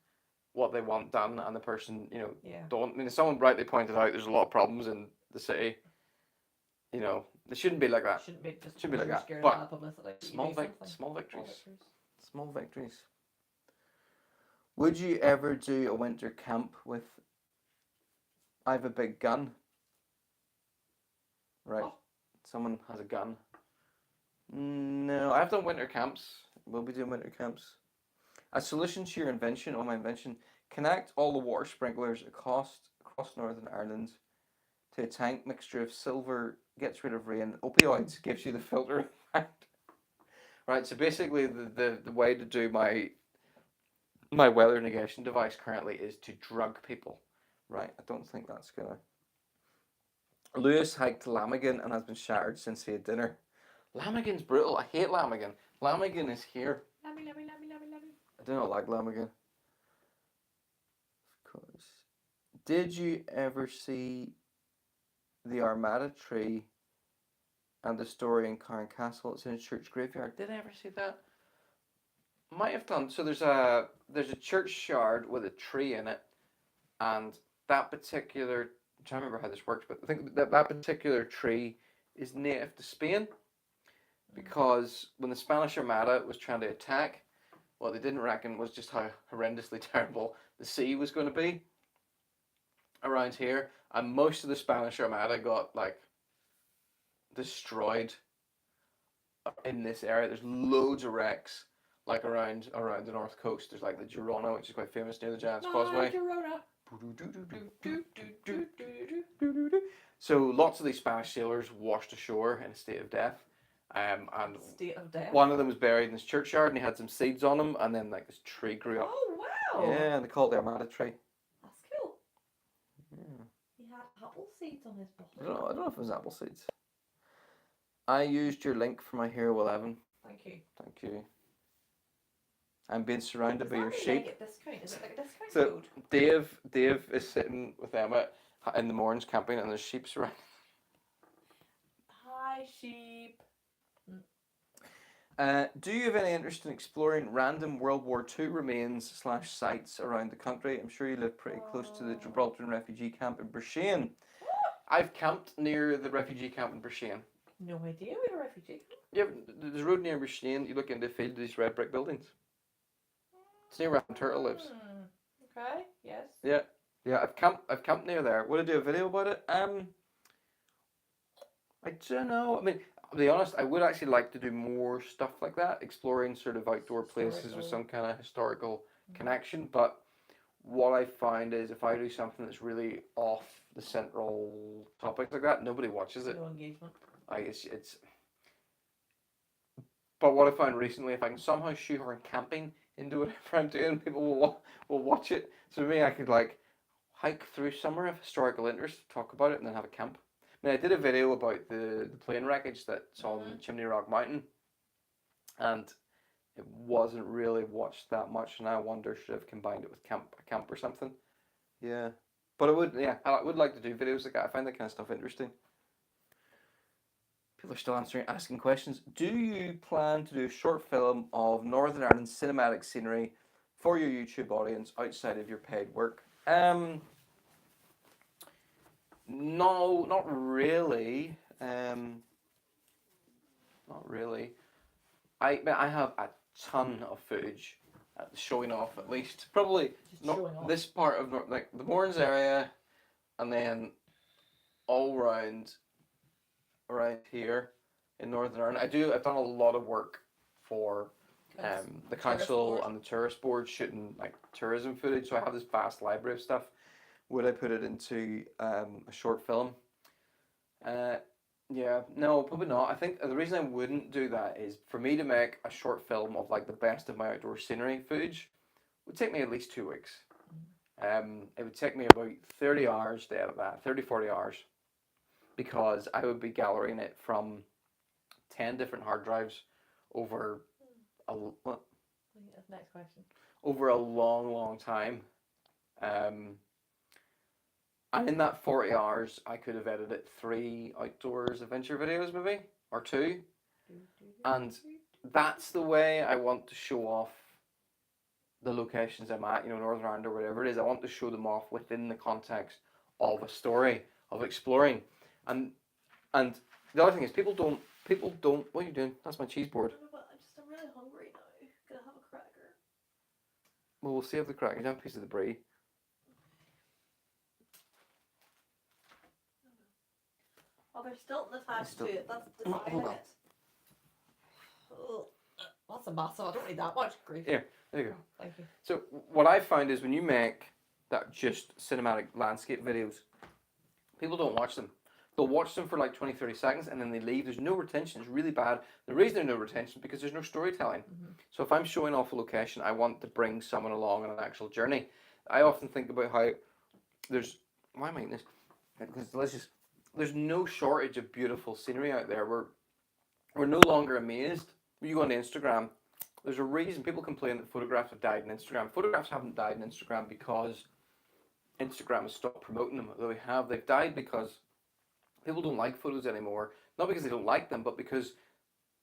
what they want done and the person, don't. I mean, someone rightly pointed out there's a lot of problems in the city. It shouldn't be like that. Shouldn't be just should be like that. But small victories. Would you ever do a winter camp with I have a big gun? Right. Oh. Someone has a gun. No, I've done winter camps. We'll be doing winter camps. A solution to your invention, my invention, connect all the water sprinklers across Northern Ireland to a tank mixture of silver, gets rid of rain, opioids, gives you the filter effect. Right, so basically the way to do my weather negation device currently is to drug people. Right, I don't think that's gonna... Louise hiked to Lamigan and has been shattered since he had dinner. Lamigan's brutal. I hate Lamigan. Lamigan is here. Lammy. I do not like Lamigan. Of course. Did you ever see the Armada tree and the story in Carn Castle? It's in a church graveyard. Did I ever see that? Might have done. So there's a churchyard with a tree in it, and that particular... I'm trying to remember how this works, but I think that particular tree is native to Spain because when the Spanish Armada was trying to attack, what they didn't reckon was just how horrendously terrible the sea was going to be around here, and most of the Spanish Armada got destroyed in this area. There's loads of wrecks around the north coast. There's the Girona, which is quite famous near the Giant's Causeway. Girona. So lots of these Spanish sailors washed ashore in a state of death. And one of them was buried in his churchyard and he had some seeds on him, and then this tree grew up. Oh wow! No. Yeah, they call it the Armada tree. That's cool. Yeah. He had apple seeds on his I bottle. don't know if it was apple seeds. I used your link for my Hero 11. Thank you. Thank you. I'm being surrounded Is by that your a sheep. leg at discount? Is it like a discount So code? Dave is sitting with Emma in the mornings camping, and there's sheep surrounding. Hi, sheep. Do you have any interest in exploring random World War II remains / sites around the country? I'm sure you live pretty close to the Gibraltar refugee camp in Bershain. I've camped near the refugee camp in Bershain. No idea we were a refugee. Yeah, there's a road near Bershain. You look into the field, these red brick buildings. It's near where Turtle lives. Okay. Yes. Yeah, yeah. I've camped near there. Would I do a video about it? I don't know. I mean, I'll be honest. I would actually like to do more stuff like that, exploring sort of outdoor places with some kind of historical connection. But what I find is if I do something that's really off the central topics like that, nobody watches it. No engagement. It's. But what I found recently, if I can somehow shoehorn camping into whatever I'm doing, people will watch it. So maybe I could like hike through somewhere of historical interest, talk about it, and then have a camp. I mean, I did a video about the plane wreckage that's on Chimney Rock Mountain, and it wasn't really watched that much. And I wonder should I have combined it with a camp or something. Yeah, but I would like to do videos like that. I find that kind of stuff interesting. People are still asking questions. Do you plan to do a short film of Northern Ireland cinematic scenery for your YouTube audience outside of your paid work? No, not really. Not really. I have a ton of footage showing off at least probably Just not showing off. this part of like the Mourns area, and then all around here in Northern Ireland. I've done a lot of work for the council and the tourist board shooting like tourism footage. So I have this vast library of stuff. Would I put it into a short film? Yeah, no, probably not. I think the reason I wouldn't do that is for me to make a short film of like the best of my outdoor scenery footage would take me at least 2 weeks. It would take me about 30 hours to edit that, 30, 40 hours, because I would be gallerying it from 10 different hard drives over Next question. over a long, long time. And in that 40 hours, I could have edited 3 outdoors adventure videos, maybe, or 2. And that's the way I want to show off the locations I'm at, Northern Ireland or whatever it is. I want to show them off within the context of a story, of exploring. And the other thing is, people don't, what are you doing? That's my cheese board. I'm really hungry now. Gonna have a cracker. Well, we'll save the crackers. Have a piece of the brie. Oh, there's stilton attached to it. That's Hold defining on. it. Oh, that's a massive. I don't need that much grief. Here, there you go. Thank you. So what I found is when you make that just cinematic landscape videos, people don't watch them. They'll watch them for like 20, 30 seconds and then they leave. There's no retention. It's really bad. The reason there's no retention is because there's no storytelling. So if I'm showing off a location, I want to bring someone along on an actual journey. I often think about how why am I eating this? Because it's delicious. There's no shortage of beautiful scenery out there. We're no longer amazed. When you go on Instagram, there's a reason people complain that photographs have died in Instagram. Photographs haven't died in Instagram because Instagram has stopped promoting them. Though they've died because people don't like photos anymore. Not because they don't like them, but because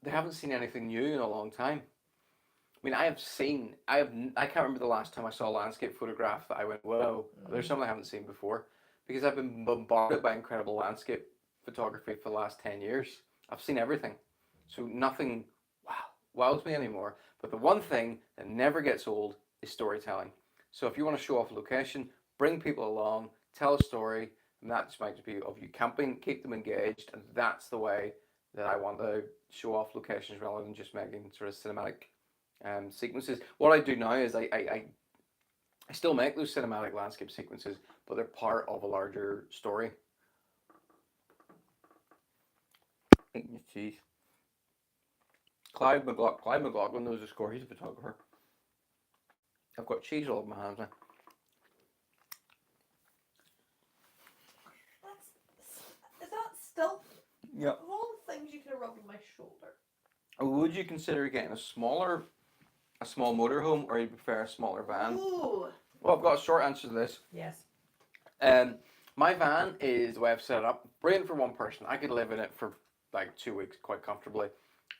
they haven't seen anything new in a long time. I mean, I can't remember the last time I saw a landscape photograph that I went, whoa, there's something I haven't seen before. Because I've been bombarded by incredible landscape photography for the last 10 years. I've seen everything. So nothing wows me anymore. But the one thing that never gets old is storytelling. So if you want to show off a location, bring people along, tell a story, and that just might be of you camping, keep them engaged, and that's the way that I want to show off locations rather than just making sort of cinematic sequences. What I do now is I still make those cinematic landscape sequences, but they're part of a larger story. Eating your cheese. Clive McLaughlin knows the score. He's a photographer. I've got cheese all over my hands now. Is that still Yeah. of all the things you could have rubbed on my shoulder? Would you consider getting a small motorhome, or you prefer a smaller van? Ooh. Well, I've got a short answer to this. Yes. My van is the way I've set it up. Brilliant for one person. I could live in it for like 2 weeks quite comfortably.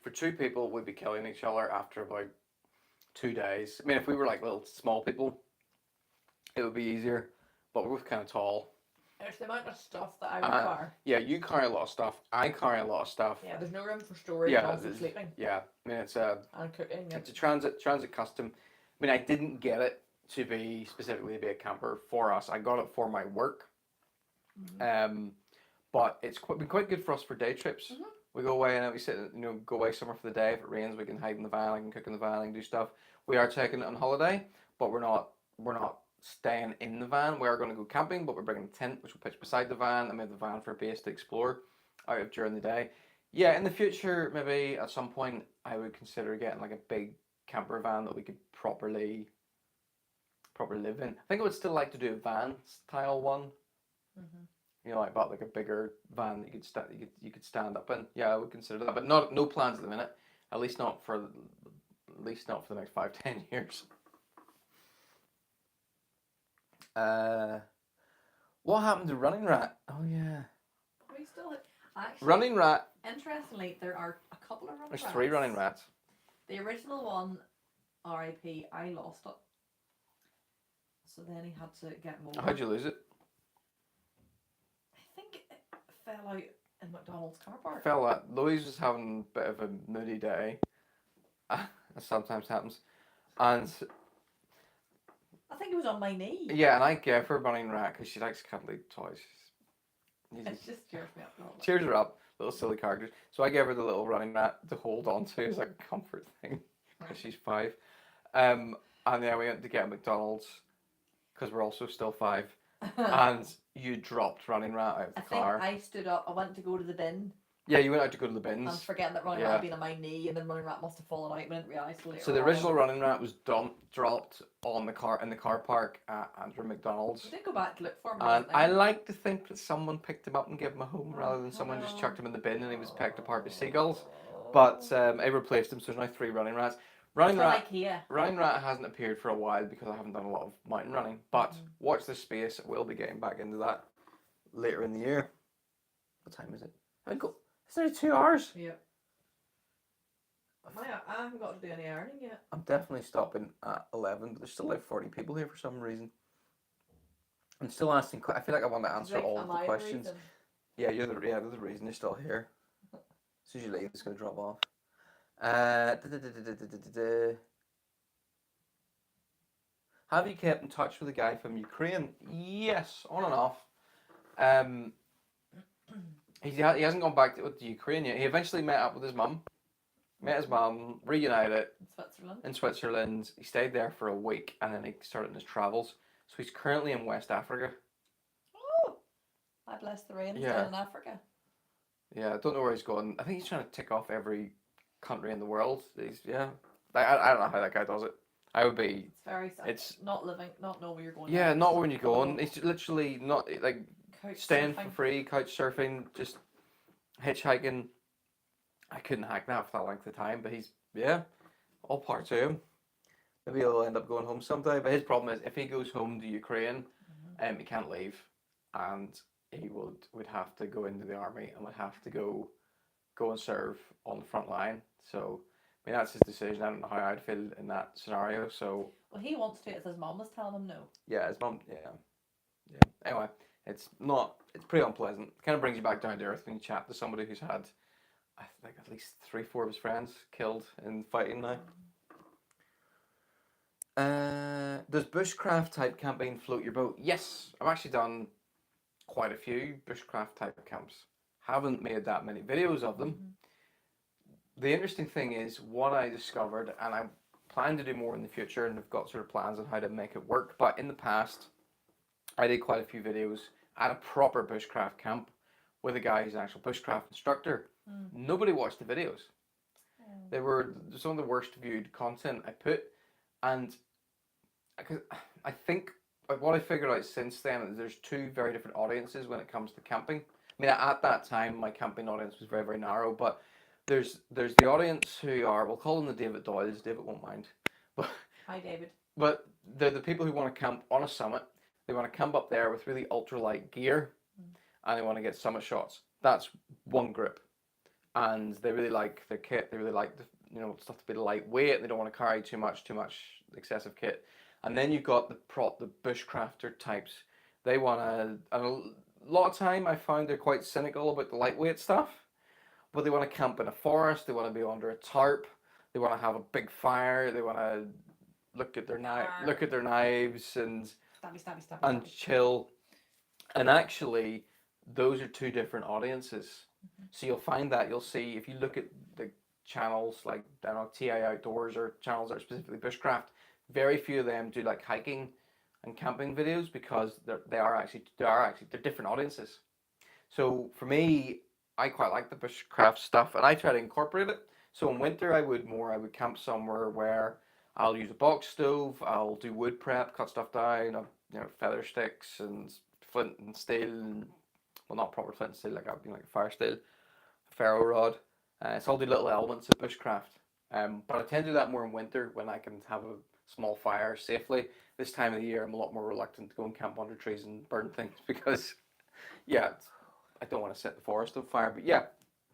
For two people, we'd be killing each other after about 2 days. I mean, if we were like little small people, it would be easier. But we're both kind of tall. There's the amount of stuff that I require. Yeah, you carry a lot of stuff. I carry a lot of stuff. Yeah, there's no room for storage. Yeah, And also sleeping. Yeah, I mean and cooking. it's a transit custom. I mean, I didn't get it to be specifically to be a camper for us. I got it for my work. But it's been quite good for us for day trips. We go away and we sit, go away somewhere for the day. If it rains, we can hide in the van. I can cook in the van. I can do stuff. We are taking it on holiday, but we're not staying in the van. We are going to go camping, but we're bringing a tent, which we'll pitch beside the van, and we have the van for a base to explore out of during the day. Yeah, in the future, maybe at some point, I would consider getting like a big camper van that we could properly live in. I think I would still like to do a van style one. Like about like a bigger van that you could stand up in. Yeah, I would consider that, but no plans at the minute. At least not for the next 5-10 years. What happened to Running Rat? Oh yeah. We still actually. Running Rat. Interestingly, there are a couple of running rats. There's 3 Running Rats. The original one, R.I.P. I lost it. So then he had to get more. How'd you lose it? I think it fell out in McDonald's car park. Fell out. Louise was having a bit of a moody day. That sometimes happens. And I think it was on my knee. yeah, and I gave her Running Rat because she likes cuddly toys. It just cheers me up a little bit. Cheers her up, little silly characters. So I gave her the little Running Rat to hold on to as like a comfort thing because she's 5. And yeah, we went to get McDonald's because we're also still 5. And you dropped Running Rat out of the car. I stood up. I went to go to the bin. Yeah, you went out to go to the bins. I was forgetting that Running Rat had been on my knee, and then Running Rat must have fallen out. I didn't realise later. So the original Running Rat was dropped on the car in the car park at Andrew McDonald's. We did go back to look for him. And I like to think that someone picked him up and gave him a home rather than someone just chucked him in the bin and he was pecked apart by seagulls. But I replaced him, so there's now 3 Running Rats. Running Rat hasn't appeared for a while because I haven't done a lot of mountain running. But watch this space. We'll be getting back into that later in the year. What time is it? It's only 2 hours. Yeah. I haven't got to do any ironing yet. I'm definitely stopping at 11, but there's still like 40 people here for some reason. I'm still asking. I feel like I want to answer all of the questions. Yeah, they're the reason you're still here. As soon as you leave, it's going to drop off. Have you kept in touch with a guy from Ukraine? Yes, on and off. He hasn't gone back to Ukraine yet. He eventually met up with his mum. Met his mum, reunited in Switzerland. He stayed there for a week and then he started his travels. So he's currently in West Africa. Oh, I bless the rain. He's down in Africa. Yeah, I don't know where he's going. I think he's trying to tick off every country in the world. I don't know how that guy does it. I would be. It's very sad. It's not know where you're going. Yeah, not where you're going. It's literally not like staying for free, couch surfing, just hitchhiking. I couldn't hack that for that length of time, but he's all part to him. Maybe he'll end up going home someday. But his problem is if he goes home to Ukraine, he can't leave, and he would have to go into the army and would have to go and serve on the front line. So I mean that's his decision. I don't know how I'd feel in that scenario. So well, he wants to. It's his mum was telling him no. Yeah, his mum. Yeah. Anyway, it's pretty unpleasant. It kind of brings you back down to earth when you chat to somebody who's had, I think, at least 3-4 of his friends killed in fighting now. Does bushcraft type camping float your boat? Yes, I've actually done quite a few bushcraft type camps. Haven't made that many videos of them. The interesting thing is what I discovered, and I plan to do more in the future, and I've got sort of plans on how to make it work. But in the past, I did quite a few videos at a proper bushcraft camp with a guy who's an actual bushcraft instructor. Nobody watched the videos. They were some of the worst viewed content I put, and because I think what I figured out since then is there's two very different audiences when it comes to camping. I mean, at that time, my camping audience was very, very narrow, but there's the audience who are, we'll call them the David Doyles. David won't mind, but Hi, David. but they're the people who want to camp on a summit. They want to camp up there with really ultralight gear, and they want to get summit shots. That's one group, and they really like their kit. They really like the stuff to be lightweight. They don't want to carry too much excessive kit. And then you've got the bushcrafter types. They want to, and a lot of time I found they're quite cynical about the lightweight stuff, but they want to camp in a forest. They want to be under a tarp. They want to have a big fire. They want to look at their knives and Stabby. chill. And actually, those are two different audiences. So you'll find that you'll see if you look at the channels like I don't know, TI Outdoors or channels that are specifically bushcraft, very few of them do like hiking and camping videos because they're different audiences. So for me, I quite like the bushcraft stuff and I try to incorporate it. So in winter I would camp somewhere where I'll use a box stove, I'll do wood prep, cut stuff down, feather sticks and flint and steel and, well, not proper flint and steel, like a fire steel, a ferro rod. So I'll do little elements of bushcraft. But I tend to do that more in winter when I can have a small fire safely. This time of the year, I'm a lot more reluctant to go and camp under trees and burn things because, yeah, I don't want to set the forest on fire. But yeah,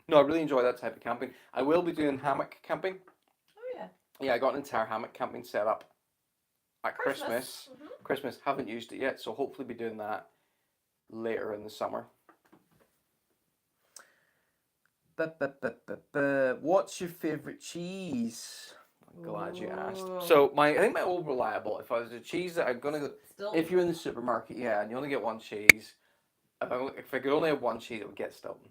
no, I really enjoy that type of camping. I will be doing hammock camping. Oh yeah. Yeah, I got an entire hammock camping set up at Christmas. Mm-hmm. Christmas, haven't used it yet, so hopefully be doing that later in the summer. What's your favourite cheese? I'm glad you asked. So I think my old reliable, if I was a cheese that I'm gonna go, Stilton. if you're in the supermarket, yeah, and you only get one cheese, if I could only have one cheese, it would get Stilton.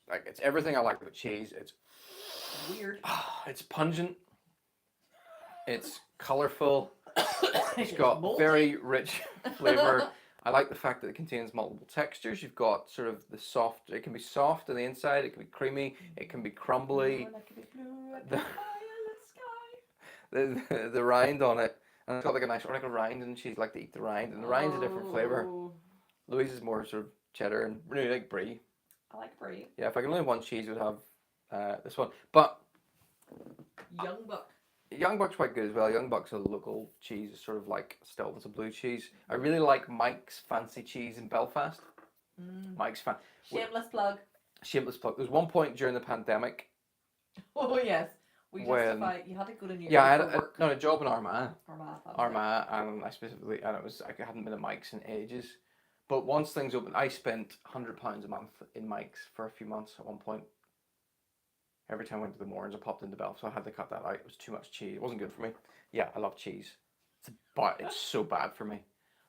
Like it's everything I like about cheese. It's weird. It's pungent. It's colourful. It's got moldy. very rich flavour. I like the fact that it contains multiple textures. You've got sort of the soft, it can be soft on the inside, it can be creamy, it can be crumbly. The rind on it, and it's got like a nice like a rind, and she's like to eat the rind, and the rind's a different flavour. Louise is more sort of cheddar and really like brie. I like brie. Yeah, if I could only have one cheese, I would have this one. But Young Buck. Young Buck's quite good as well. Young Buck's a local cheese, it's sort of like Stilton's a blue cheese. I really like Mike's Fancy Cheese in Belfast. Mike's Shameless plug. Shameless plug. There was one point during the pandemic. Oh yes, we when, justified. You had to go to New York. Yeah, I had a job in Armagh. Armagh, and I hadn't been at Mike's in ages. But once things opened, I spent £100 a month in Mike's for a few months at one point. Every time I went to the Moorings, I popped into Belfast, so I had to cut that out. It was too much cheese. It wasn't good for me. Yeah, I love cheese. But it's so bad for me.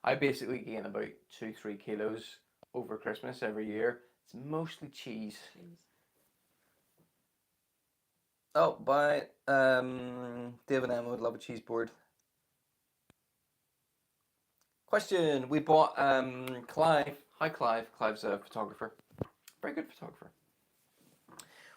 I basically gain about 2-3 kilos over Christmas every year. It's mostly cheese. Oh, bye. Dave and Emma would love a cheese board. Question. We bought Clive. Hi, Clive. Clive's a photographer. Very good photographer.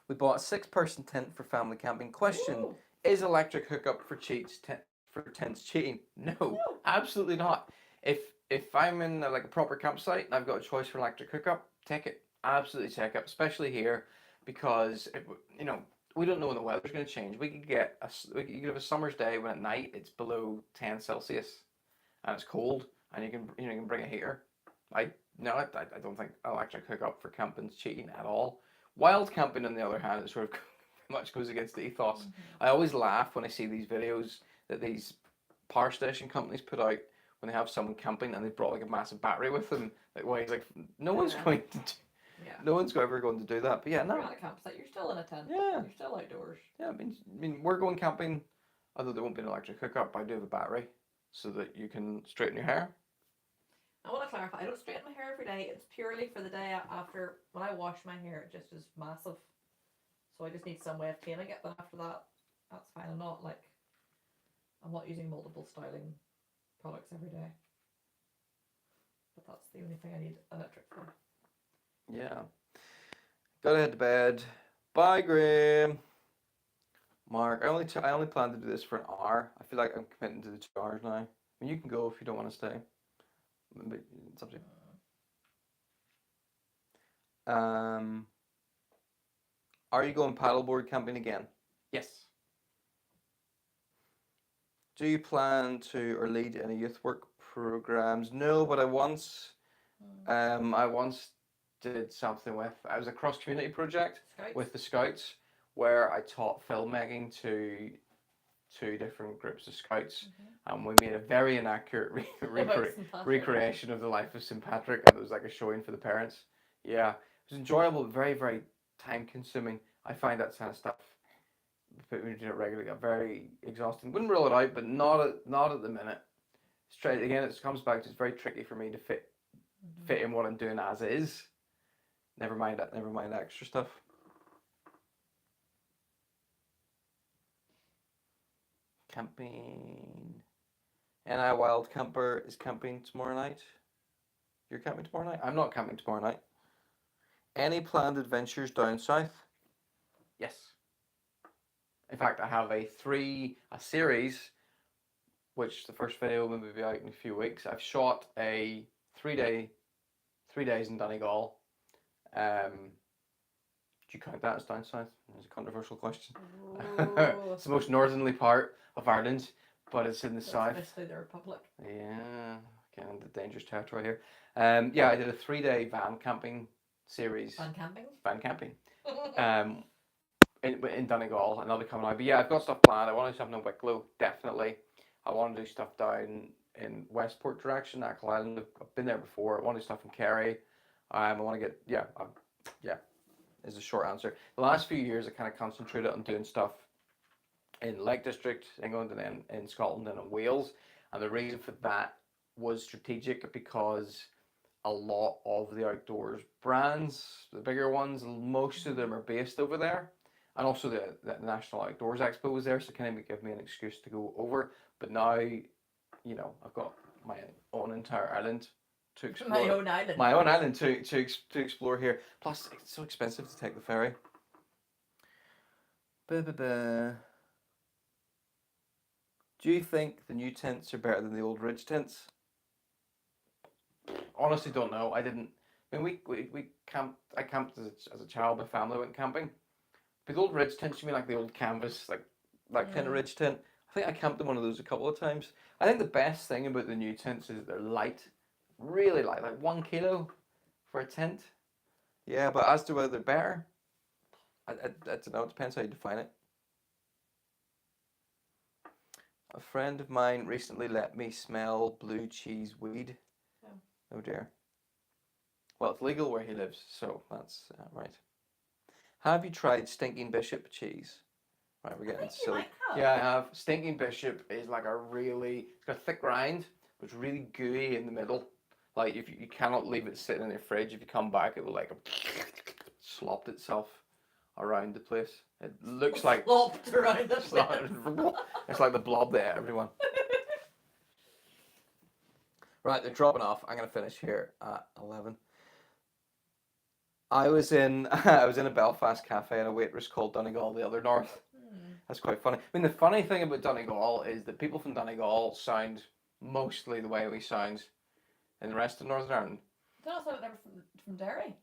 We bought a 6-person tent for family camping. Question. Ooh. Is electric hookup for tents cheating? No, absolutely not. If I'm in a proper campsite and I've got a choice for electric hookup, take it. Absolutely take it, especially here because we don't know when the weather's going to change. We could have a summer's day when at night it's below 10 Celsius and it's cold and you can bring a heater. I don't think electric hookup for camping's cheating at all. Wild camping, on the other hand, it sort of much goes against the ethos. Mm-hmm. I always laugh when I see these videos that these power station companies put out when they have someone camping and they brought like a massive battery with them. No one's going to. No one's ever going to do that. But yeah, no. You're at a campsite. You're still in a tent. Yeah. You're still outdoors. Yeah, I mean, we're going camping. Although there won't be an electric hookup, I do have a battery so that you can straighten your hair. I want to clarify, I don't straighten my hair every day. It's purely for the day after. When I wash my hair, it just is massive. So I just need some way of cleaning it. But after that, that's fine. I'm not using multiple styling products every day. But that's the only thing I need electric for. Yeah. Gotta head to bed. Bye, Graham. Mark, I only plan to do this for an hour. I feel like I'm committing to the 2 hours now. I mean, you can go if you don't want to stay. But it's up to you. Are you going paddleboard camping again? Yes. Do you plan to or lead any youth work programs? No, but I once did something with. I was a cross community project Scouts? with the Scouts where I taught filmmaking to two different groups of Scouts, and we made a very inaccurate recreation of the life of St. Patrick, and it was like a showing for the parents. Yeah, it was enjoyable, but very, very time consuming. I find that kind of stuff, when you do it regularly, very exhausting. Wouldn't rule it out, but not at the minute. Straight again, it comes back to it's very tricky for me to fit in what I'm doing as is. Never mind that. Never mind extra stuff. Camping. And I wild camper is camping tomorrow night. You're camping tomorrow night? I'm not camping tomorrow night. Any planned adventures down south? Yes. In fact, I have a series, which the first video will be out in a few weeks. I've shot a 3 days in Donegal. Do you count that as down south? It's a controversial question. It's the most northerly part of Ireland, but it's in the south. Basically the Republic. Yeah, kind of the dangerous territory here. Yeah, I did a 3-day van camping series. Van camping? Van camping. In Donegal, and they'll be coming out. But yeah, I've got stuff planned. I want to do something in Wicklow, definitely. I want to do stuff down in Westport direction, Achill Island. I've been there before. I want to do stuff in Kerry. I want to get, yeah, is the short answer. The last few years, I kind of concentrated on doing stuff in Lake District, England, and then in Scotland and in Wales. And the reason for that was strategic because a lot of the outdoors brands, the bigger ones, most of them are based over there. And also the National Outdoors Expo was there, so it kind of gave me an excuse to go over. But now, I've got my own entire island to explore. My own island. My own island to explore here. Plus, it's so expensive to take the ferry. Do you think the new tents are better than the old ridge tents? Honestly, don't know. I didn't. I mean, we camped. I camped as a child. My family went camping. But the old ridge tents, you mean like the old canvas, like that kind of ridge tent? I think I camped in one of those a couple of times. I think the best thing about the new tents is they're light, really light, like 1 kilo for a tent. Yeah, but as to whether they're better, I don't know. It depends how you define it. A friend of mine recently let me smell blue cheese weed. Oh dear. Well, it's legal where he lives, so that's right. Have you tried Stinking Bishop cheese? Right, we're getting silly. Yeah, I have. Stinking Bishop is like it's got a thick rind, but it's really gooey in the middle. Like, if you cannot leave it sitting in your fridge. If you come back, it will like slopped itself around the place. It looks like slopped around the place. It's like the blob there, everyone. Right, they're dropping off. I'm gonna finish here at 11. I was in a Belfast cafe and a waitress called Donegal the other north. That's quite funny. I mean, the funny thing about Donegal is that people from Donegal sound mostly the way we sound in the rest of Northern Ireland. They don't sound like they're from Derry.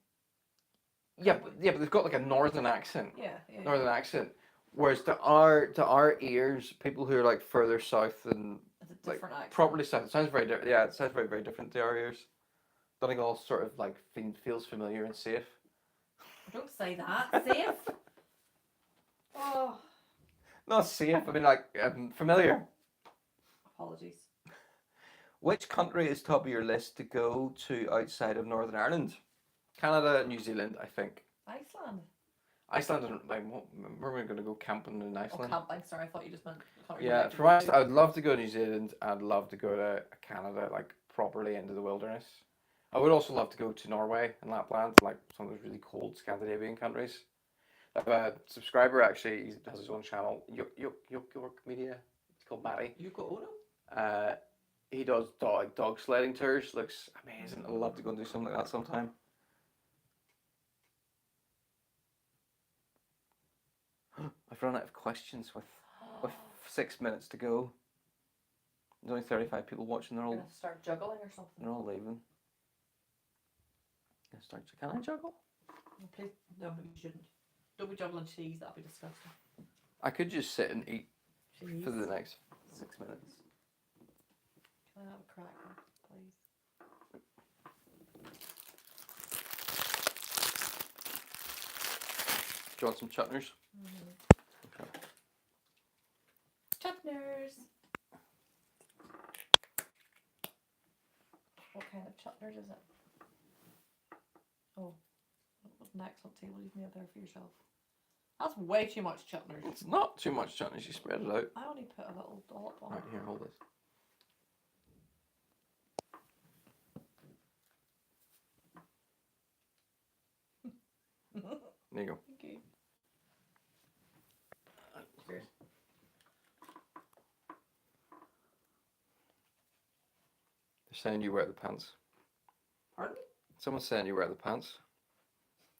Yeah, but they've got like a northern accent. Yeah. Northern accent. Whereas to our ears, people who are like further south and It's a different accent. Properly south, it sounds very different. Yeah, it sounds very, very different to our ears. Donegal sort of like feels familiar and safe. Don't say that. Safe? Oh. Not safe, I mean like familiar. Apologies. Which country is top of your list to go to outside of Northern Ireland? Canada, New Zealand, I think. Iceland. Iceland isn't like we're going to go camping in Iceland. Oh, camping. Sorry, I thought you just meant. Yeah, for us, I would love to go to New Zealand. I'd love to go to Canada, like properly into the wilderness. I would also love to go to Norway and Lapland, like some of those really cold Scandinavian countries. I have a subscriber actually. He has his own channel, York Media. It's called Matty. Yuko Ono. He does dog sledding tours. Looks amazing. I'd love to go and do something like that sometime. I've run out of questions with 6 minutes to go. There's only 35 people watching. They're You're all gonna start juggling or something. they're all leaving. Can I juggle? No, please, no, you shouldn't. Don't be juggling cheese. That'd be disgusting. I could just sit and eat Cheese. for the next 6 minutes. Can I have a cracker, please? Do you want some chutners? Mm-hmm. Okay. Chutners. What kind of chutners is it? Oh, what an excellent table you've made there for yourself. That's way too much chutners. It's not too much chutneys. You spread it out. I only put a little dollop on. Right, here, hold this. There you go. Thank you. Cheers. They're saying you wear the pants. Pardon? Someone's saying you wear the pants.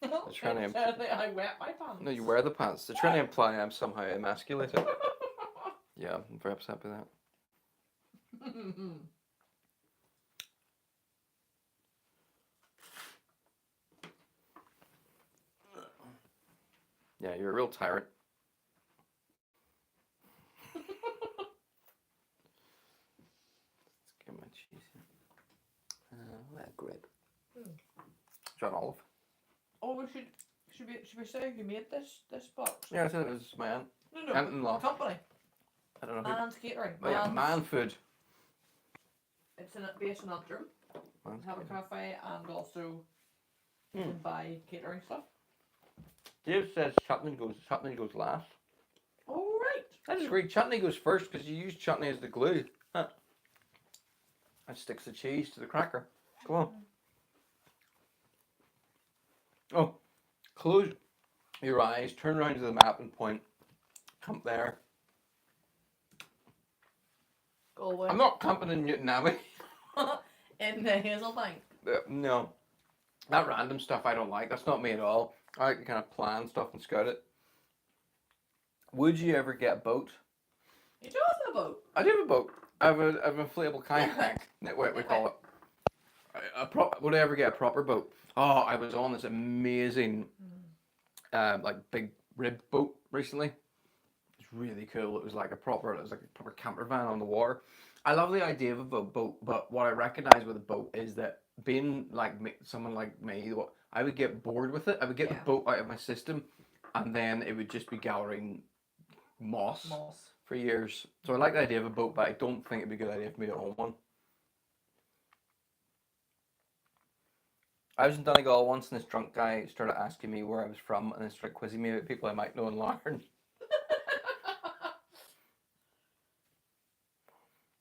They're trying to I wet my pants. No, you wear the pants. They're trying to imply I'm somehow emasculated. Yeah, I'm very upset with that. Yeah, you're a real tyrant. Let's get my cheese here. Let it grip. John Olive. Oh, should we say who made this box? Yeah, I said it was my aunt. No, Aunt-in-law. company. I don't know who. Man's Catering. Oh, yeah, Man's- man food. It's based in Antrim. Man's Have a Catering. cafe and also you can buy catering stuff. Dave says chutney goes last. All right. I just agree. Chutney goes first because you use chutney as the glue. Huh. That sticks the cheese to the cracker. Come on. Oh, close your eyes, turn around to the map and point. Come there. Go away. I'm not camping in Newton Abbey. In the Hazelbank. No. That random stuff I don't like. That's not me at all. I like to kind of plan stuff and scout it. Would you ever get a boat? You do have a boat. I do have a boat. I have an inflatable kayak. What we call it. Would I ever get a proper boat? Oh, I was on this amazing, like big rib boat recently. It's really cool. It was like a proper camper van on the water. I love the idea of a boat, but what I recognize with a boat is that being like someone like me, I would get bored with it. I would get the boat out of my system, and then it would just be gathering moss for years. So I like the idea of a boat, but I don't think it'd be a good idea for me to own one. I was in Donegal once, and this drunk guy started asking me where I was from, and then started quizzing me about people I might know and learn.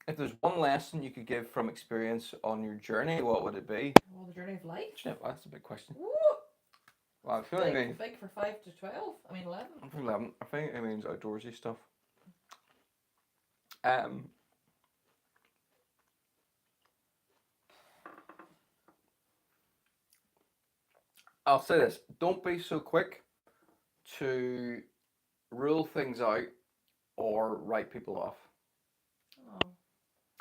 If there's one lesson you could give from experience on your journey, what would it be? Well, the journey of life. That's a big question. Woo! Well, I feel like Big for 5 to 12. I mean 11. I'm from 11. I think it means outdoorsy stuff. I'll say this: don't be so quick to rule things out or write people off. Oh.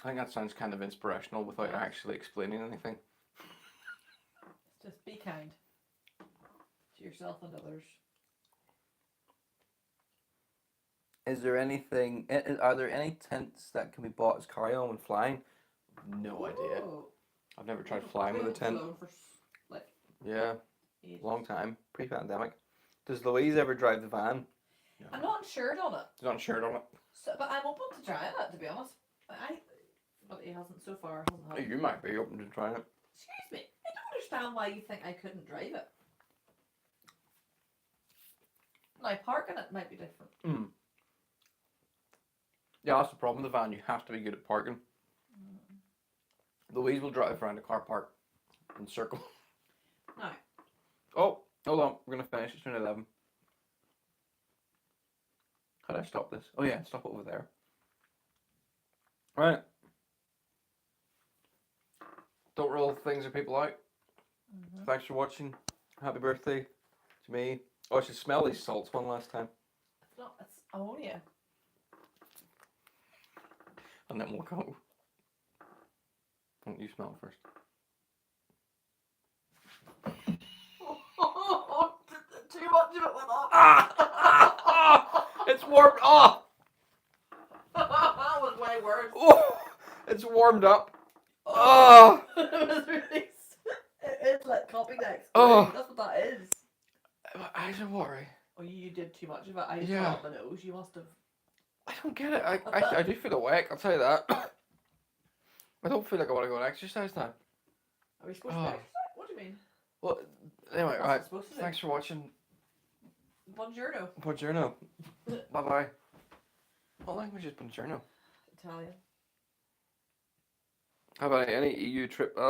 I think that sounds kind of inspirational without actually explaining anything. Just be kind to yourself and others. Is there anything? Are there any tents that can be bought as carry-on when flying? No idea. Ooh. I've never tried flying with a tent. Flown for, like, Yeah, ages. long time, pre-pandemic. Does Louise ever drive the van? No. I'm not insured on it. She's not insured on it. So, but I'm open to trying it, to be honest. But he hasn't so far. Hasn't had. You might be open to trying it. Excuse me. I don't understand why you think I couldn't drive it. Now, parking it might be different. Mm. Yeah, that's the problem with the van. You have to be good at parking. Louise will drive around the car park in circle. Now. Oh, hold on. We're going to finish. It's 11. How do I stop this? Oh, yeah. Stop it over there. Right. Don't roll things or people out. Thanks for watching. Happy birthday to me. Oh, I should smell these salts one last time. not. It's ammonia. And then we'll go. Why don't you smell it first? Too much of it went off. It's warmed up. That was way worse. Oh, it's warmed up. Oh. It was really. It's like copy next. Oh. That's what that is. My eyes are watery. Oh, you did too much of it. I just Yeah. got up my nose. You must have. I don't get it. I do feel awake, I'll tell you that. I don't feel like I want to go and exercise now. Are we supposed to exercise? What do you mean? Well, anyway, That's right. supposed to do. Thanks for watching. Buongiorno. Buongiorno. Bye-bye. What language is buongiorno? Italian. How about any EU trip?